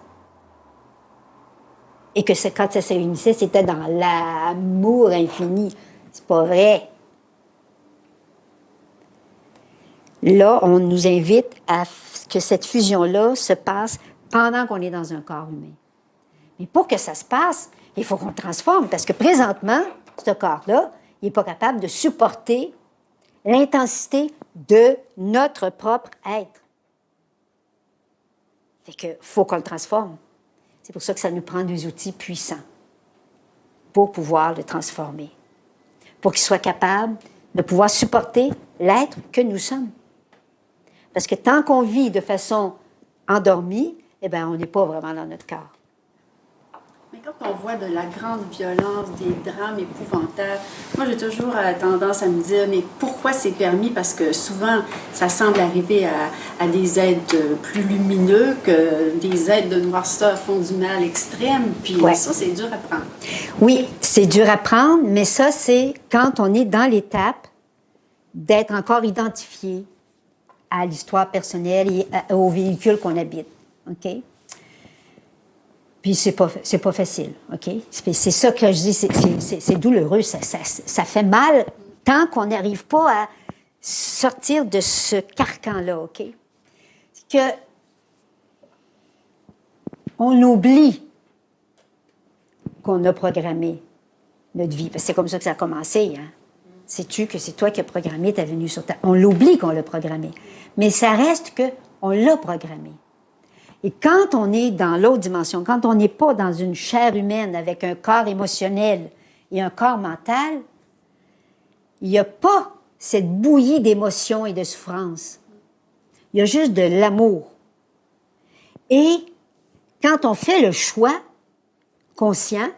[SPEAKER 1] Et que quand ça se réunissait, c'était dans l'amour infini. C'est pas vrai. Là, on nous invite à ce que cette fusion-là se passe pendant qu'on est dans un corps humain. Mais pour que ça se passe, il faut qu'on le transforme, parce que présentement, ce corps-là, il n'est pas capable de supporter l'intensité de notre propre être. Fait qu'il faut qu'on le transforme. C'est pour ça que ça nous prend des outils puissants pour pouvoir le transformer, pour qu'il soit capable de pouvoir supporter l'être que nous sommes. Parce que tant qu'on vit de façon endormie, eh bien, on n'est pas vraiment dans notre corps.
[SPEAKER 2] Mais quand on voit de la grande violence, des drames épouvantables, moi j'ai toujours tendance à me dire, mais pourquoi c'est permis? Parce que souvent, ça semble arriver à des êtres plus lumineux que des êtres de noirceur font du mal extrême, puis ça, c'est dur à prendre.
[SPEAKER 1] Oui, c'est dur à prendre, mais ça, c'est quand on est dans l'étape d'être encore identifié à l'histoire personnelle et au véhicule qu'on habite, OK? Puis c'est pas facile, OK? C'est ça que je dis, c'est douloureux, ça fait mal tant qu'on n'arrive pas à sortir de ce carcan-là, OK? C'est que on oublie qu'on a programmé notre vie, parce que c'est comme ça que ça a commencé, hein? Sais-tu que c'est toi qui as programmé ta venue sur Terre? On l'oublie qu'on l'a programmé, mais ça reste qu'on l'a programmé. Et quand on est dans l'autre dimension, quand on n'est pas dans une chair humaine avec un corps émotionnel et un corps mental, il n'y a pas cette bouillie d'émotions et de souffrance. Il y a juste de l'amour. Et quand on fait le choix conscient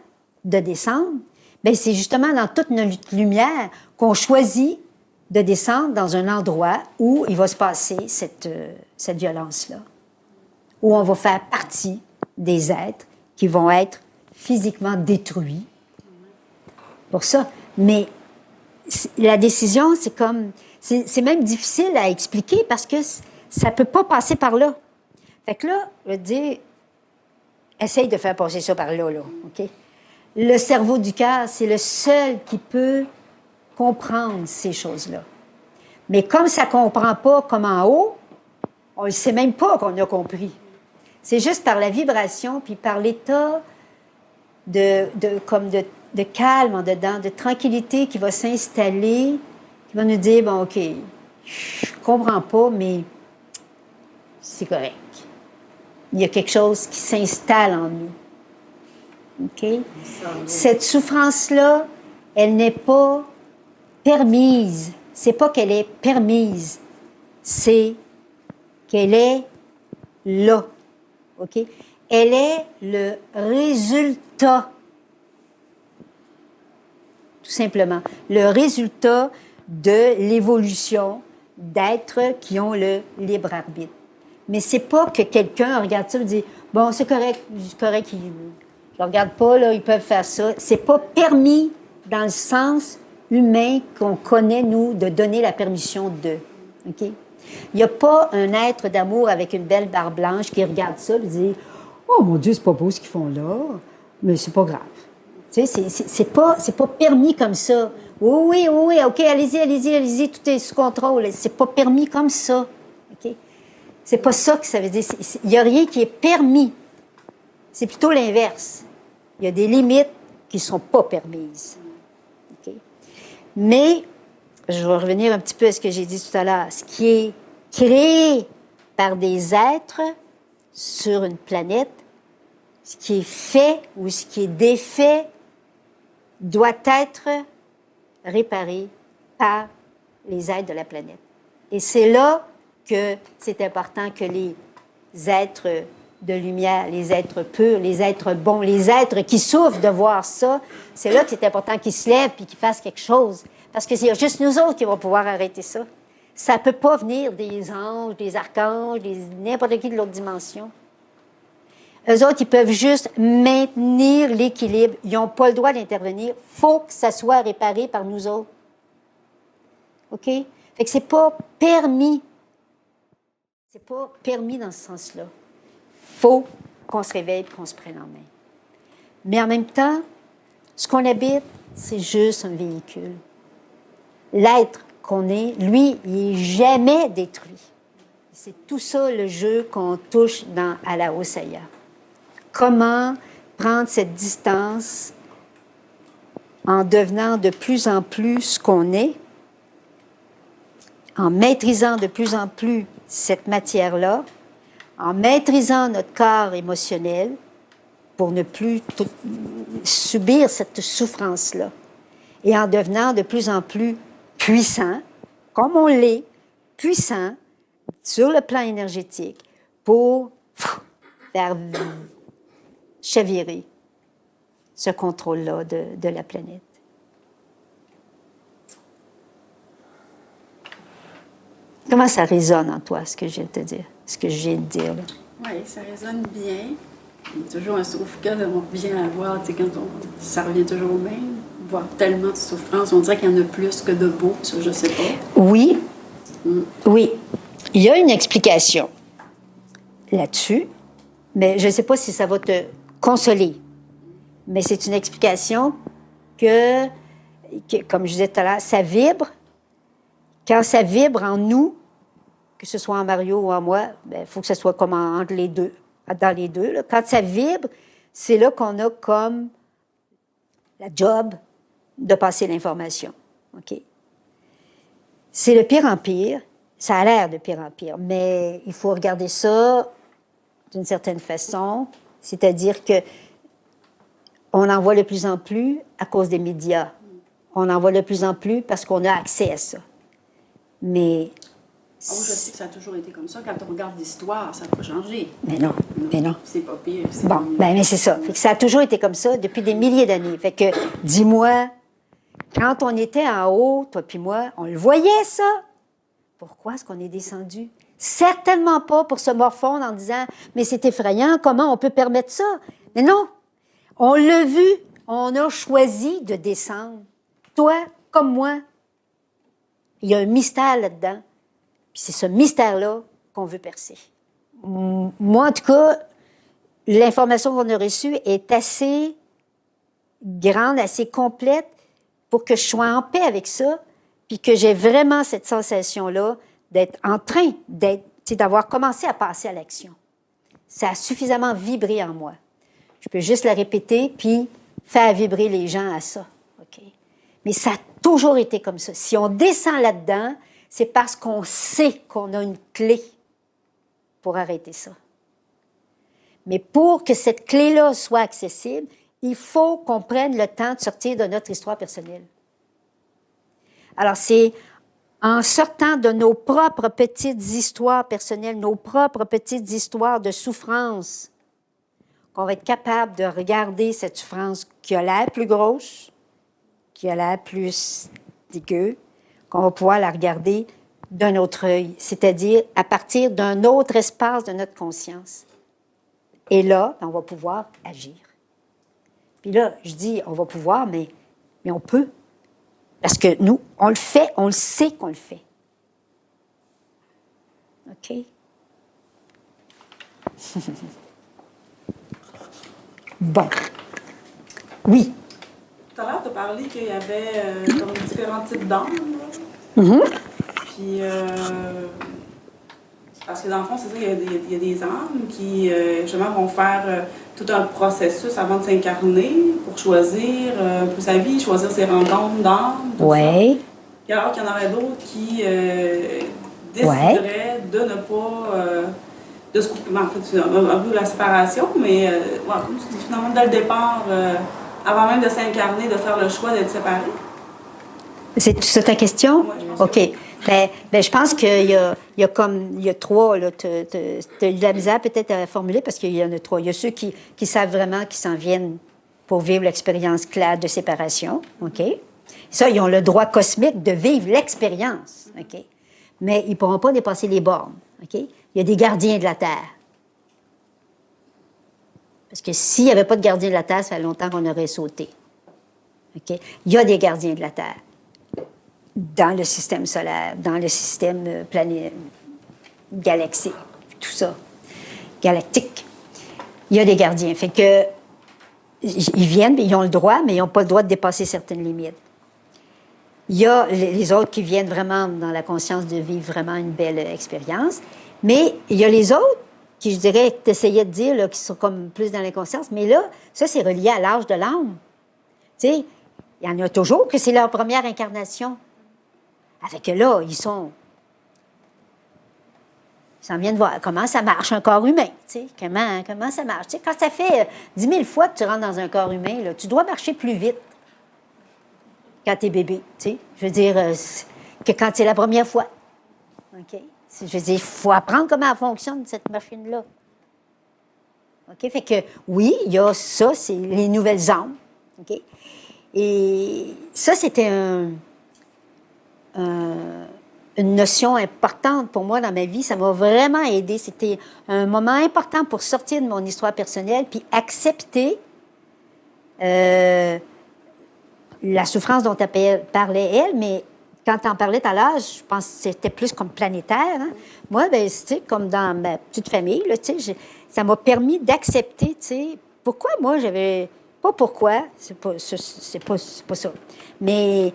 [SPEAKER 1] de descendre, bien, c'est justement dans toute notre lumière qu'on choisit de descendre dans un endroit où il va se passer cette violence-là, où on va faire partie des êtres qui vont être physiquement détruits pour ça. Mais la décision, c'est même difficile à expliquer parce que ça ne peut pas passer par là. Fait que là, je veux dire, essaye de faire passer ça par là, OK? Le cerveau du cœur, c'est le seul qui peut comprendre ces choses-là. Mais comme ça ne comprend pas comme en haut, on ne sait même pas qu'on a compris. C'est juste par la vibration, puis par l'état de calme en dedans, de tranquillité qui va s'installer, qui va nous dire, bon, OK, je ne comprends pas, mais c'est correct. Il y a quelque chose qui s'installe en nous. OK? Cette souffrance-là, elle n'est pas permise. C'est pas qu'elle est permise. C'est qu'elle est là. OK? Elle est le résultat. Tout simplement. Le résultat de l'évolution d'êtres qui ont le libre arbitre. Mais c'est pas que quelqu'un regarde ça et dit « Bon, c'est correct, je ne regarde pas, là, ils peuvent faire ça. » C'est pas permis dans le sens humain qu'on connaît, nous, de donner la permission de. OK? Il n'y a pas un être d'amour avec une belle barbe blanche qui regarde ça et dit « Oh mon Dieu, c'est pas beau ce qu'ils font là, mais c'est pas grave. » Tu sais, c'est pas permis comme ça. Oui, oui, oui, oui, OK, allez-y, allez-y, allez-y, tout est sous contrôle. C'est pas permis comme ça. OK? C'est pas ça que ça veut dire. Il n'y a rien qui est permis. C'est plutôt l'inverse. Il y a des limites qui ne sont pas permises. OK? Mais, je vais revenir un petit peu à ce que j'ai dit tout à l'heure. Ce qui est créé par des êtres sur une planète, ce qui est fait ou ce qui est défait doit être réparé par les êtres de la planète. Et c'est là que c'est important que les êtres de lumière, les êtres purs, les êtres bons, les êtres qui souffrent de voir ça, c'est là que c'est important qu'ils se lèvent et qu'ils fassent quelque chose. Parce que c'est juste nous autres qui vont pouvoir arrêter ça. Ça ne peut pas venir des anges, des archanges, n'importe qui de l'autre dimension. Eux autres, ils peuvent juste maintenir l'équilibre. Ils n'ont pas le droit d'intervenir. Il faut que ça soit réparé par nous autres. OK? Fait que c'est pas permis. C'est pas permis dans ce sens-là. Il faut qu'on se réveille et qu'on se prenne en main. Mais en même temps, ce qu'on habite, c'est juste un véhicule. L'être qu'on est, lui, il n'est jamais détruit. C'est tout ça le jeu qu'on touche à la Osaya. Comment prendre cette distance en devenant de plus en plus ce qu'on est, en maîtrisant de plus en plus cette matière-là, en maîtrisant notre corps émotionnel pour ne plus subir cette souffrance-là, et en devenant de plus en plus puissant, comme on l'est, puissant sur le plan énergétique, pour faire chavirer ce contrôle-là de la planète. Comment ça résonne en toi, ce que je viens de te dire, ce que je viens de dire, là?
[SPEAKER 2] Oui, ça résonne bien. Il y a toujours un sauf-cas, on revient à voir, tu sais, ça revient toujours au même. Voir tellement de souffrance, on dirait qu'il y en a plus que de beau, ça, je sais pas.
[SPEAKER 1] Oui, oui. Il y a une explication là-dessus, mais je ne sais pas si ça va te consoler. Mais c'est une explication que, comme je disais tout à l'heure, ça vibre. Quand ça vibre en nous, que ce soit en Mario ou en moi, il faut que ce soit comme entre les deux, dans les deux. Là. Quand ça vibre, c'est là qu'on a comme la job de passer l'information. OK? C'est le pire en pire. Ça a l'air de pire en pire, mais il faut regarder ça d'une certaine façon, c'est-à-dire que on en voit de plus en plus à cause des médias. On en voit de plus en plus parce qu'on a accès à ça. Mais...
[SPEAKER 2] Oh, je sais que ça a toujours été comme ça. Quand on regarde l'histoire, ça n'a pas changé.
[SPEAKER 1] Mais non, mais non.
[SPEAKER 2] C'est pas pire.
[SPEAKER 1] Bon, mais c'est ça. Fait que ça a toujours été comme ça depuis des milliers d'années. Fait que, dis-moi, quand on était en haut, toi puis moi, on le voyait, ça. Pourquoi est-ce qu'on est descendu? Certainement pas pour se morfondre en disant « Mais c'est effrayant, comment on peut permettre ça? » Mais non, on l'a vu, on a choisi de descendre. Toi, comme moi, il y a un mystère là-dedans. Puis c'est ce mystère-là qu'on veut percer. Moi, en tout cas, l'information qu'on a reçue est assez grande, assez complète pour que je sois en paix avec ça, puis que j'ai vraiment cette sensation-là d'être en train d'avoir commencé à passer à l'action. Ça a suffisamment vibré en moi. Je peux juste la répéter, puis faire vibrer les gens à ça. OK? Mais ça a toujours été comme ça. Si on descend là-dedans, c'est parce qu'on sait qu'on a une clé pour arrêter ça. Mais pour que cette clé-là soit accessible, il faut qu'on prenne le temps de sortir de notre histoire personnelle. Alors, c'est en sortant de nos propres petites histoires personnelles, nos propres petites histoires de souffrance, qu'on va être capable de regarder cette souffrance qui a l'air plus grosse, qui a l'air plus dégueu, qu'on va pouvoir la regarder d'un autre œil, c'est-à-dire à partir d'un autre espace de notre conscience. Et là, on va pouvoir agir. Puis là, je dis, on va pouvoir, mais on peut. Parce que nous, on le fait, on le sait qu'on le fait. OK? Bon. Oui.
[SPEAKER 4] Tout à l'heure, tu as parlé qu'il y avait comme différents types d'âmes. Puis, parce que dans le fond, c'est ça, il y a des âmes qui, justement, vont faire tout un processus avant de s'incarner pour choisir un peu sa vie, choisir ses rencontres d'âmes.
[SPEAKER 1] Oui.
[SPEAKER 4] Puis alors qu'il y en aurait d'autres qui décideraient de ne pas. De se couper, en fait, c'est un peu la séparation, mais comme tu dis, finalement, dès le départ, avant même de s'incarner, de faire le choix d'être séparés.
[SPEAKER 1] C'est ça ta question?
[SPEAKER 4] Oui, je pense
[SPEAKER 1] OK.
[SPEAKER 4] que oui.
[SPEAKER 1] Ben, je pense qu'il y a trois. Tu as de la misère peut-être à formuler parce qu'il y en a trois. Il y a ceux qui savent vraiment qu'ils s'en viennent pour vivre l'expérience claire de séparation. OK? Ça, ils ont le droit cosmique de vivre l'expérience. OK? Mais ils ne pourront pas dépasser les bornes. OK? Il y a des gardiens de la Terre. Parce que s'il n'y avait pas de gardien de la Terre, ça fait longtemps qu'on aurait sauté. OK? Il y a des gardiens de la Terre dans le système solaire, dans le système galaxique, tout ça, galactique. Il y a des gardiens. Fait que ils viennent, ils ont le droit, mais ils n'ont pas le droit de dépasser certaines limites. Il y a les autres qui viennent vraiment dans la conscience de vivre vraiment une belle expérience. Mais il y a les autres qui, je dirais, tu essayais de dire, là, qui sont comme plus dans l'inconscience. Mais là, ça, c'est relié à l'âge de l'âme. Tu sais, il y en a toujours que c'est leur première incarnation. Avec que là, ils s'en viennent voir comment ça marche un corps humain. Tu sais, comment ça marche. Tu sais, quand ça fait 10 000 fois que tu rentres dans un corps humain, là, tu dois marcher plus vite quand tu es bébé. Tu sais, je veux dire, que quand c'est la première fois. OK? Je veux dire, il faut apprendre comment elle fonctionne, cette machine-là. OK? Fait que, oui, il y a ça, c'est les nouvelles âmes. OK? Et ça, c'était une notion importante pour moi dans ma vie. Ça m'a vraiment aidé. C'était un moment important pour sortir de mon histoire personnelle puis accepter la souffrance dont elle parlait, elle, mais quand tu en parlais tout à l'heure, je pense que c'était plus comme planétaire. Hein? Moi, ben, tu sais, comme dans ma petite famille, là, tu sais, ça m'a permis d'accepter, tu sais, pourquoi moi j'avais... Pas pourquoi, c'est pas ça. Mais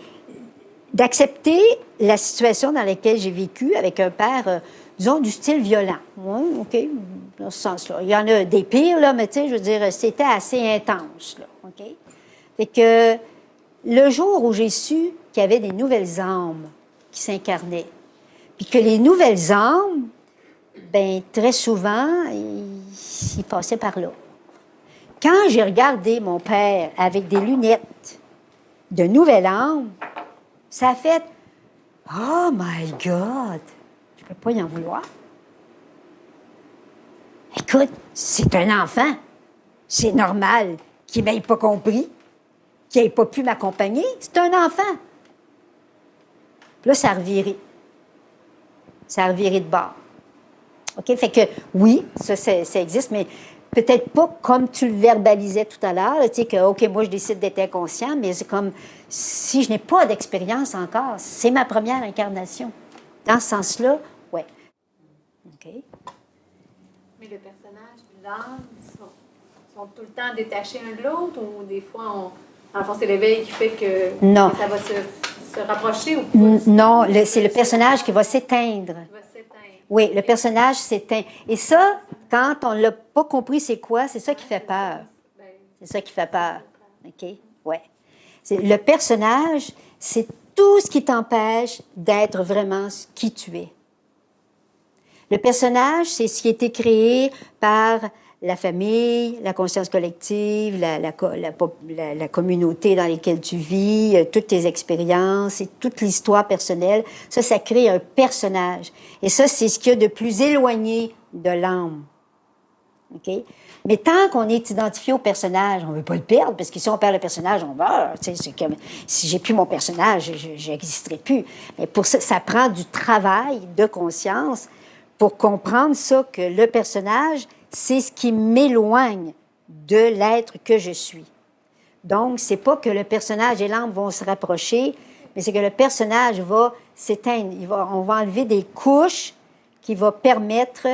[SPEAKER 1] d'accepter la situation dans laquelle j'ai vécu avec un père, disons, du style violent. Oui, OK, dans ce sens-là. Il y en a des pires, là, mais tu sais, je veux dire, c'était assez intense, là, OK? Fait que le jour où j'ai su qu'il y avait des nouvelles âmes qui s'incarnaient, puis que les nouvelles âmes, bien, très souvent, ils passaient par là. Quand j'ai regardé mon père avec des lunettes de nouvelle âme, ça a fait « Oh my God! » Je ne peux pas y en vouloir. Écoute, c'est un enfant. C'est normal qu'il ne m'ait pas compris, qu'il n'ait pas pu m'accompagner. C'est un enfant. Puis là, ça a reviré. Ça a reviré de bord. OK? Fait que oui, ça existe, mais peut-être pas comme tu le verbalisais tout à l'heure, tu sais, que, OK, moi, je décide d'être inconscient, mais c'est comme si je n'ai pas d'expérience encore. C'est ma première incarnation. Dans ce sens-là, oui. OK.
[SPEAKER 5] Mais le personnage et l'âme sont tout le temps détachés l'un de l'autre, ou des fois, en fond, c'est l'éveil qui fait que ça va se rapprocher ou pas?
[SPEAKER 1] Non, c'est le personnage qui va s'éteindre. Oui, le personnage s'éteint. Et ça, quand on ne l'a pas compris c'est quoi, c'est ça qui fait peur. C'est ça qui fait peur. OK? Oui. Le personnage, c'est tout ce qui t'empêche d'être vraiment qui tu es. Le personnage, c'est ce qui a été créé par la famille, la conscience collective, la communauté dans laquelle tu vis, toutes tes expériences et toute l'histoire personnelle. Ça crée un personnage. Et ça, c'est ce qu'il y a de plus éloigné de l'âme. OK? Mais tant qu'on est identifié au personnage, on ne veut pas le perdre, parce que si on perd le personnage, on meurt. C'est comme, si j'ai plus mon personnage, je n'existerai plus. Mais pour ça, ça prend du travail de conscience pour comprendre ça, que le personnage, c'est ce qui m'éloigne de l'être que je suis. Donc, c'est pas que le personnage et l'âme vont se rapprocher, mais c'est que le personnage va s'éteindre. On va enlever des couches qui vont permettre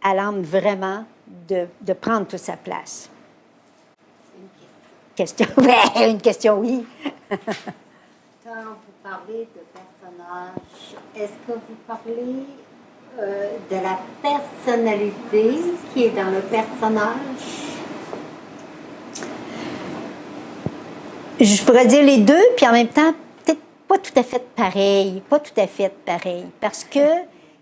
[SPEAKER 1] à l'âme vraiment de prendre toute sa place. Question? Ben, une question, oui.
[SPEAKER 6] Quand vous parlez de personnage, est-ce que vous parlez de la personnalité qui est dans le personnage?
[SPEAKER 1] Je pourrais dire les deux, puis en même temps, peut-être pas tout à fait pareil. Pas tout à fait pareil. Parce que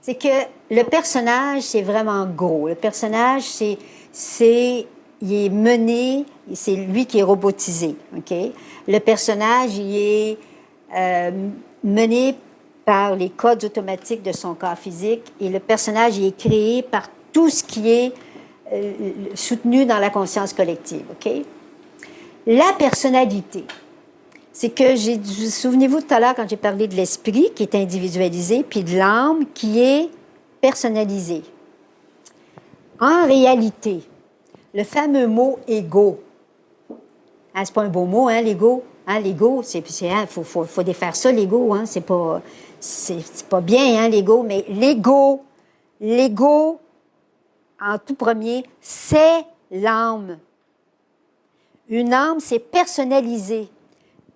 [SPEAKER 1] c'est que le personnage, c'est vraiment gros. Le personnage, il est mené, c'est lui qui est robotisé, OK? Le personnage, il est mené par les codes automatiques de son corps physique et le personnage, il est créé par tout ce qui est soutenu dans la conscience collective, OK? La personnalité, c'est que souvenez-vous tout à l'heure quand j'ai parlé de l'esprit qui est individualisé, puis de l'âme qui est personnalisée. En réalité, le fameux mot « ego », hein, c'est pas un beau mot, hein, l'ego? Hein, l'ego, faut défaire ça, l'ego, hein, c'est pas bien, hein, l'ego, mais l'ego, en tout premier, c'est l'âme. Une âme, c'est personnalisé.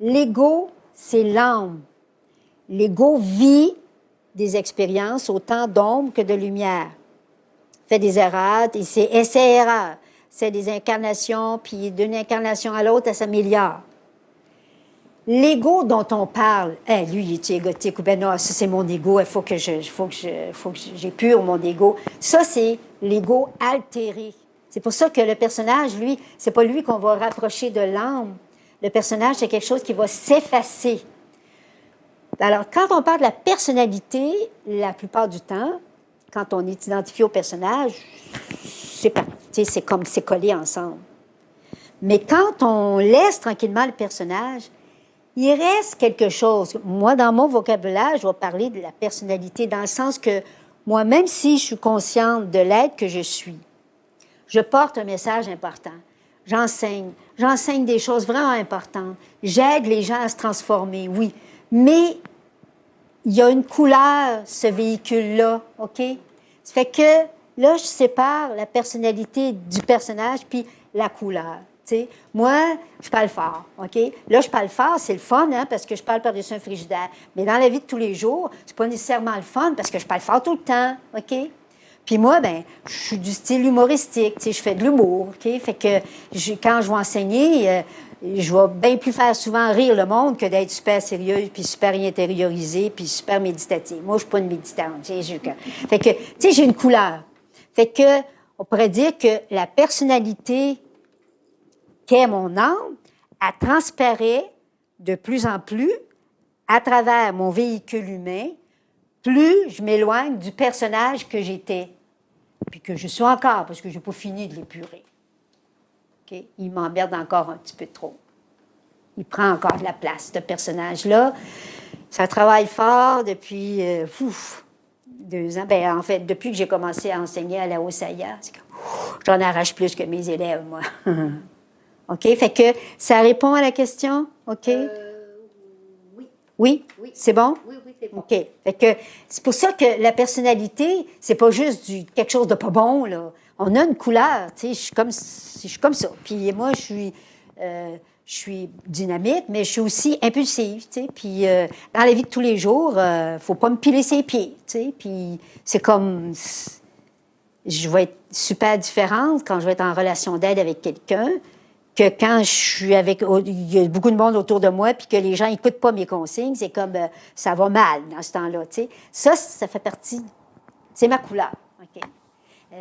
[SPEAKER 1] L'ego, c'est l'âme. L'ego vit des expériences autant d'ombre que de lumière. Fait des erreurs, c'est essai-erreur. C'est des incarnations, puis d'une incarnation à l'autre, elle s'améliore. L'ego dont on parle, lui, il est égotique, ou ben non, ça c'est mon ego, il faut que j'épure mon ego. Ça, c'est l'ego altéré. C'est pour ça que le personnage, lui, c'est pas lui qu'on va rapprocher de l'âme. Le personnage, c'est quelque chose qui va s'effacer. Alors, quand on parle de la personnalité, la plupart du temps, quand on est identifié au personnage, c'est comme c'est collé ensemble. Mais quand on laisse tranquillement le personnage, il reste quelque chose. Moi, dans mon vocabulaire, je vais parler de la personnalité dans le sens que moi, même si je suis consciente de l'être que je suis, je porte un message important. J'enseigne des choses vraiment importantes. J'aide les gens à se transformer, oui. Mais il y a une couleur, ce véhicule-là, OK? Ça fait que là, je sépare la personnalité du personnage puis la couleur. T'sais. Moi, je parle fort, OK? Là, je parle fort, c'est le fun, hein, parce que je parle par-dessus un frigidaire. Mais dans la vie de tous les jours, c'est pas nécessairement le fun parce que je parle fort tout le temps, OK? Puis moi, ben, je suis du style humoristique, tu sais, je fais de l'humour, OK? Fait que quand je vais enseigner, je vais bien plus faire souvent rire le monde que d'être super sérieuse, puis super intériorisée, puis super méditative. Moi, je suis pas une méditante, tu sais. Fait que, tu sais, j'ai une couleur. Fait que, on pourrait dire que la personnalité qu'est mon âme, elle transparaît de plus en plus à travers mon véhicule humain, plus je m'éloigne du personnage que j'étais. Puis que je suis encore, parce que je n'ai pas fini de l'épurer. Okay? Il m'emmerde encore un petit peu trop. Il prend encore de la place, ce personnage-là. Ça travaille fort depuis 2 ans. Ben, en fait, depuis que j'ai commencé à enseigner à la Osaya, j'en arrache plus que mes élèves, moi. OK? Fait que ça répond à la question? OK?
[SPEAKER 6] Oui.
[SPEAKER 1] Oui?
[SPEAKER 6] Oui.
[SPEAKER 1] C'est bon?
[SPEAKER 6] Oui, c'est bon.
[SPEAKER 1] OK. Fait que c'est pour ça que la personnalité, c'est pas juste quelque chose de pas bon, là. On a une couleur, tu sais, je suis comme ça. Puis moi, je suis dynamique, mais je suis aussi impulsive, tu sais. Puis dans la vie de tous les jours, faut pas me piler ses pieds, tu sais. Puis c'est comme... Je vais être super différente quand je vais être en relation d'aide avec quelqu'un que quand je suis avec... Il y a beaucoup de monde autour de moi, puis que les gens n'écoutent pas mes consignes, c'est comme... ça va mal dans ce temps-là, tu sais. Ça fait partie... C'est ma couleur, OK?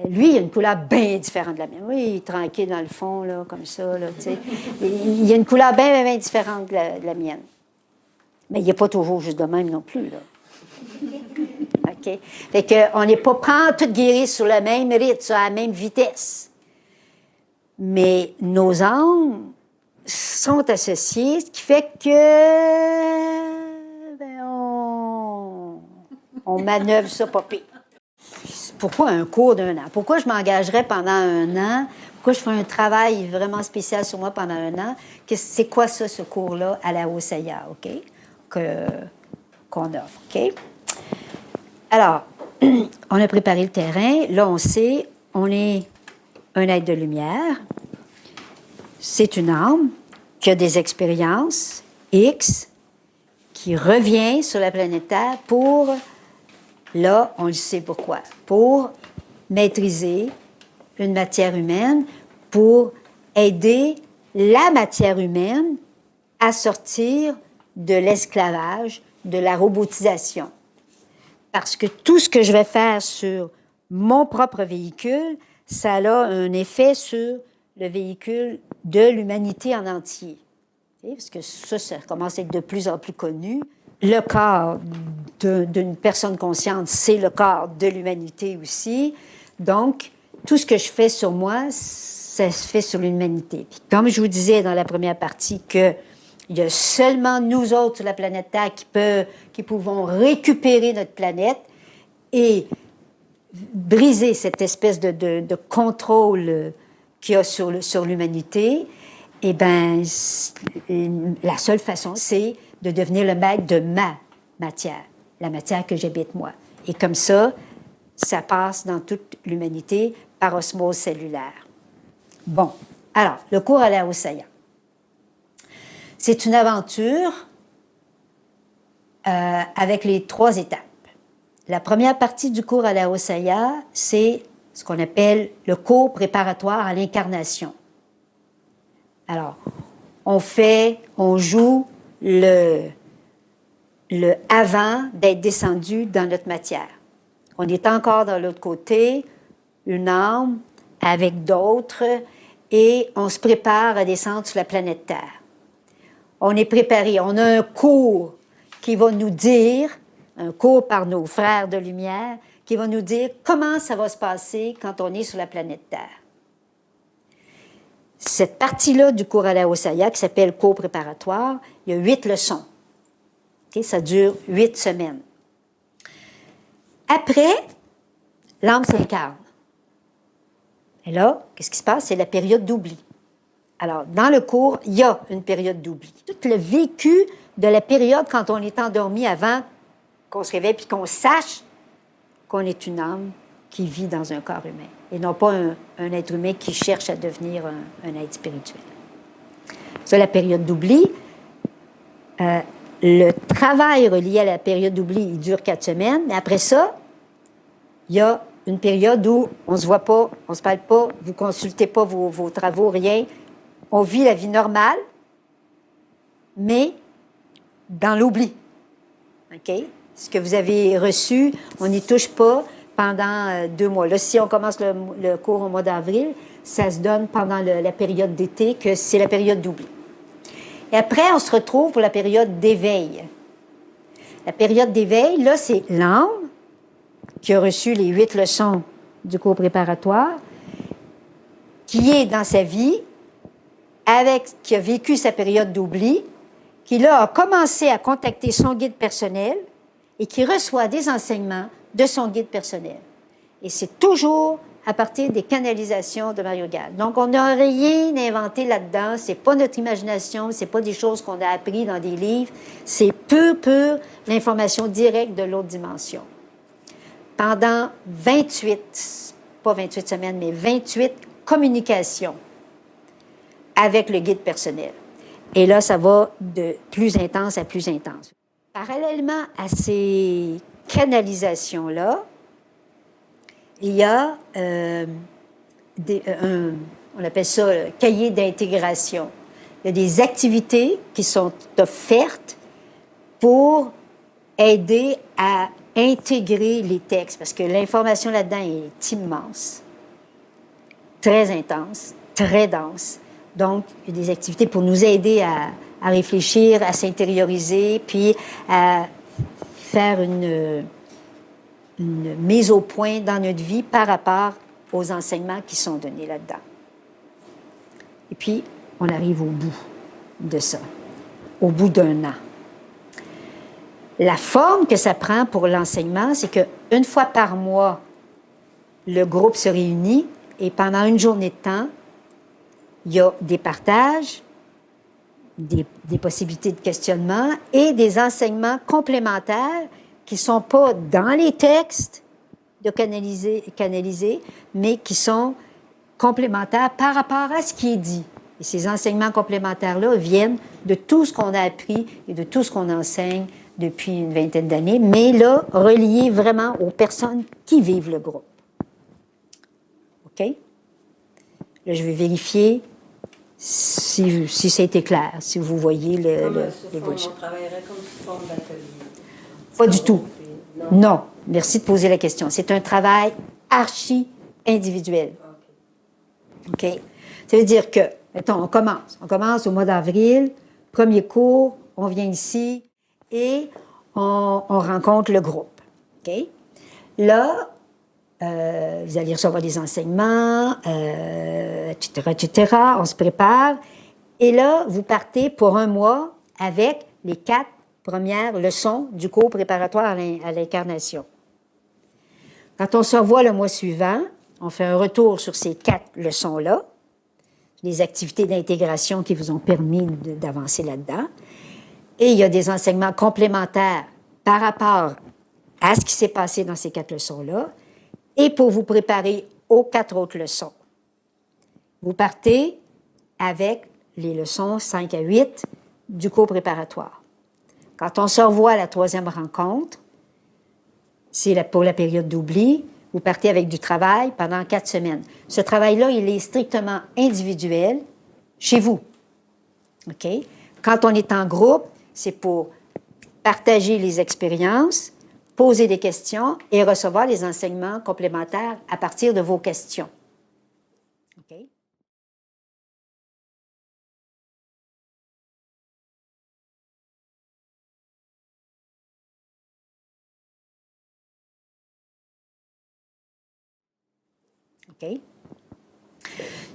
[SPEAKER 1] Lui, il a une couleur bien différente de la mienne. Oui, il est tranquille dans le fond, là, comme ça, là, tu sais. Il a une couleur bien, bien différente de la mienne. Mais il n'est pas toujours juste de même non plus, là. OK? Fait qu'on n'est pas tout guéri sur le même rythme, sur la même vitesse. Mais nos âmes sont associées, ce qui fait que on manœuvre ça pas pire. Pourquoi un cours d'1 an? Pourquoi je m'engagerais pendant 1 an? Pourquoi je fais un travail vraiment spécial sur moi pendant 1 an? C'est quoi ça, ce cours-là, à la Osaya, OK? Qu'on offre, OK? Alors, on a préparé le terrain. Là, on sait, on est un être de lumière. C'est une âme. qui a des expériences X, qui revient sur la planète Terre pour, là, on le sait pourquoi, pour maîtriser une matière humaine, pour aider la matière humaine à sortir de l'esclavage, de la robotisation. Parce que tout ce que je vais faire sur mon propre véhicule, ça a un effet sur le véhicule de l'humanité en entier. Parce que ça commence à être de plus en plus connu. Le corps d'une personne consciente, c'est le corps de l'humanité aussi. Donc, tout ce que je fais sur moi, ça se fait sur l'humanité. Puis, comme je vous disais dans la première partie qu'il y a seulement nous autres sur la planète Terre qui pouvons récupérer notre planète et briser cette espèce de contrôle qu'il y a sur l'humanité, eh bien, la seule façon, c'est de devenir le maître de ma matière, la matière que j'habite moi. Et comme ça passe dans toute l'humanité par osmose cellulaire. Bon, alors, le cours à la Osaya. C'est une aventure avec les 3 étapes. La première partie du cours à la Osaya, c'est ce qu'on appelle le cours préparatoire à l'incarnation. Alors, on joue le avant d'être descendu dans notre matière. On est encore dans l'autre côté, une âme avec d'autres, et on se prépare à descendre sur la planète Terre. On est préparé, on a un cours qui va nous dire, un cours par nos frères de lumière, qui va nous dire comment ça va se passer quand on est sur la planète Terre. Cette partie-là du cours à la Osaya, qui s'appelle cours préparatoire, il y a 8 leçons. Okay? Ça dure 8 semaines. Après, l'âme s'incarne. Et là, qu'est-ce qui se passe? C'est la période d'oubli. Alors, dans le cours, il y a une période d'oubli. Tout le vécu de la période quand on est endormi avant qu'on se réveille puis qu'on sache qu'on est une âme qui vit dans un corps humain et non pas un être humain qui cherche à devenir un être spirituel. Ça, la période d'oubli, le travail relié à la période d'oubli, il dure 4 semaines, mais après ça, il y a une période où on ne se voit pas, on ne se parle pas, vous ne consultez pas vos travaux, rien. On vit la vie normale, mais dans l'oubli. OK? Ce que vous avez reçu, on n'y touche pas pendant 2 mois. Là, si on commence le cours au mois d'avril, ça se donne pendant la période d'été, que c'est la période d'oubli. Et après, on se retrouve pour la période d'éveil. La période d'éveil, là, c'est l'âme qui a reçu les 8 leçons du cours préparatoire, qui est dans sa vie, qui a vécu sa période d'oubli, qui là a commencé à contacter son guide personnel et qui reçoit des enseignements de son guide personnel. Et c'est toujours à partir des canalisations de Mario Gall. Donc, on n'a rien inventé là-dedans. C'est pas notre imagination, c'est pas des choses qu'on a appris dans des livres. C'est pur l'information directe de l'autre dimension. Pendant 28, pas 28 semaines, mais 28 communications avec le guide personnel. Et là, ça va de plus intense à plus intense. Parallèlement à ces canalisations-là, il y a on appelle ça le cahier d'intégration. Il y a des activités qui sont offertes pour aider à intégrer les textes, parce que l'information là-dedans est immense, très intense, très dense. Donc, il y a des activités pour nous aider à réfléchir, à s'intérioriser, puis à faire une mise au point dans notre vie par rapport aux enseignements qui sont donnés là-dedans. Et puis, on arrive au bout de ça, au bout d'un an. La forme que ça prend pour l'enseignement, c'est qu'une fois par mois, le groupe se réunit et pendant une journée de temps, il y a des partages, des possibilités de questionnement et des enseignements complémentaires qui ne sont pas dans les textes de canalisés, mais qui sont complémentaires par rapport à ce qui est dit. Et ces enseignements complémentaires-là viennent de tout ce qu'on a appris et de tout ce qu'on enseigne depuis une vingtaine d'années, mais là, reliés vraiment aux personnes qui vivent le groupe. OK? Là, je vais vérifier si ça a été clair, si vous voyez l'évolution.
[SPEAKER 3] On travaillerait comme sous forme d'atelier.
[SPEAKER 1] Pas du tout. Non. Merci de poser la question. C'est un travail archi-individuel. OK? Ça veut dire que, mettons, on commence. On commence au mois d'avril, premier cours, on vient ici et on rencontre le groupe. OK? Là, vous allez recevoir des enseignements, etc., etc. On se prépare. Et là, vous partez pour un mois avec les 4 premières leçons du cours préparatoire à l'incarnation. Quand on se revoit le mois suivant, on fait un retour sur ces 4 leçons-là, les activités d'intégration qui vous ont permis d'avancer là-dedans. Et il y a des enseignements complémentaires par rapport à ce qui s'est passé dans ces 4 leçons-là et pour vous préparer aux 4 autres leçons. Vous partez avec les leçons 5 à 8 du cours préparatoire. Quand on se revoit à la 3e rencontre, c'est pour la période d'oubli, vous partez avec du travail pendant 4 semaines. Ce travail-là, il est strictement individuel chez vous. OK? Quand on est en groupe, c'est pour partager les expériences, poser des questions et recevoir les enseignements complémentaires à partir de vos questions. OK? OK?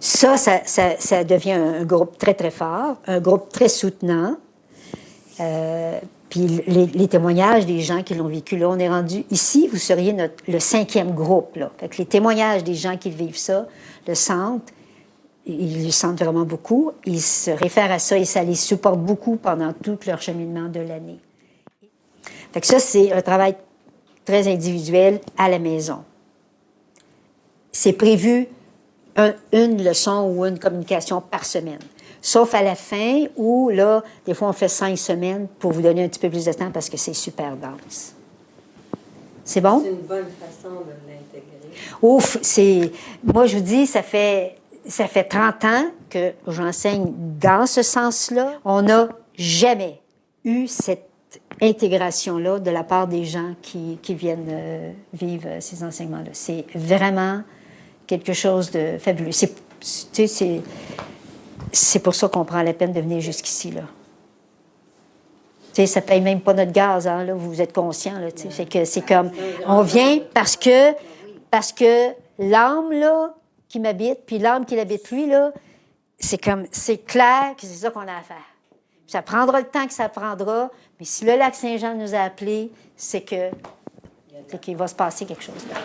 [SPEAKER 1] Ça devient un groupe très, très fort, un groupe très soutenant. Puis les témoignages des gens qui l'ont vécu, là, on est rendu ici, vous seriez le 5e groupe. Là. Fait que les témoignages des gens qui vivent ça, le sentent, ils le sentent vraiment beaucoup, ils se réfèrent à ça et ça les supporte beaucoup pendant tout leur cheminement de l'année. Fait que ça, c'est un travail très individuel à la maison. C'est prévu une leçon ou une communication par semaine. Sauf à la fin où, là, des fois, on fait 5 semaines pour vous donner un petit peu plus de temps parce que c'est super dense. C'est bon?
[SPEAKER 3] C'est une bonne façon de l'intégrer.
[SPEAKER 1] Ouf, moi, je vous dis, ça fait 30 ans que j'enseigne dans ce sens-là. On n'a jamais eu cette intégration-là de la part des gens qui viennent vivre ces enseignements-là. C'est vraiment quelque chose de fabuleux. C'est pour ça qu'on prend la peine de venir jusqu'ici, là. Tu sais, ça ne paye même pas notre gaz, hein, là, vous êtes conscients, là, tu sais. Fait que c'est comme, on vient parce que l'âme, là, qui m'habite, puis l'âme qui l'habite lui, là, c'est clair que c'est ça qu'on a à faire. Puis ça prendra le temps que ça prendra, mais si le lac Saint-Jean nous a appelés, c'est qu'il va se passer quelque chose, là.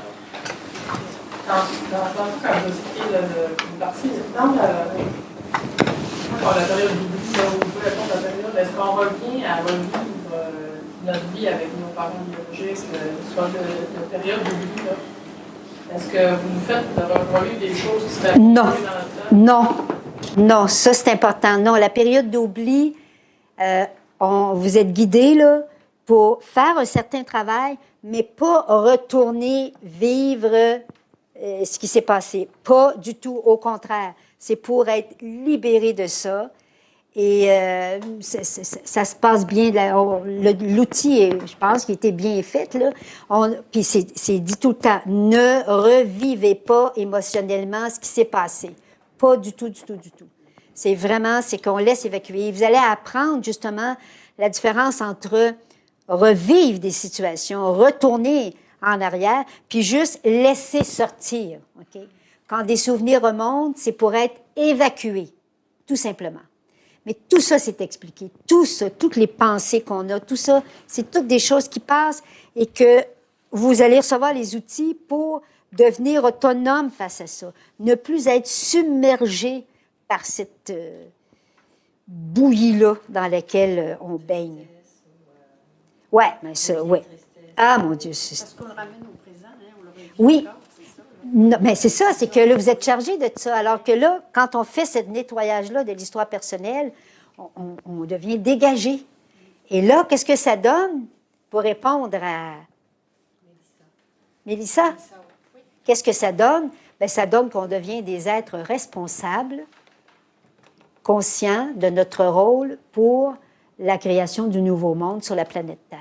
[SPEAKER 4] Quand vous expliquez une partie, dans la période d'oubli, ou peu importe la période, est-ce qu'on revient à revivre notre vie avec nos parents biologiques, soit de période d'oubli, là? Est-ce que vous faites revivre des choses qui seraient
[SPEAKER 1] non.
[SPEAKER 4] dans le temps?
[SPEAKER 1] Non, ça c'est important. Non, la période d'oubli, vous êtes guidés là, pour faire un certain travail, mais pas retourner vivre ce qui s'est passé. Pas du tout, au contraire. C'est pour être libéré de ça. Et ça se passe bien. L'outil, je pense, qui était bien fait. Là. Puis c'est dit tout le temps, ne revivez pas émotionnellement ce qui s'est passé. Pas du tout, du tout, du tout. C'est qu'on laisse évacuer. Vous allez apprendre justement la différence entre revivre des situations, retourner en arrière, puis juste laisser sortir. OK? Quand des souvenirs remontent, c'est pour être évacué, tout simplement. Mais tout ça, c'est expliqué. Tout ça, toutes les pensées qu'on a, tout ça, c'est toutes des choses qui passent et que vous allez recevoir les outils pour devenir autonome face à ça. Ne plus être submergé par cette bouillie-là dans laquelle on baigne. Ouais, mais ça, ouais. Ah, mon Dieu.
[SPEAKER 2] Parce qu'on le ramène au présent, hein, on le revit
[SPEAKER 1] Oui.
[SPEAKER 2] encore, c'est ça, là.
[SPEAKER 1] Non, mais c'est ça, c'est que là, vous êtes chargé de ça. Alors que là, quand on fait ce nettoyage-là de l'histoire personnelle, on devient dégagé. Et là, qu'est-ce que ça donne pour répondre à Mélissa? Qu'est-ce que ça donne? Bien, ça donne qu'on devient des êtres responsables, conscients de notre rôle pour la création du nouveau monde sur la planète Terre.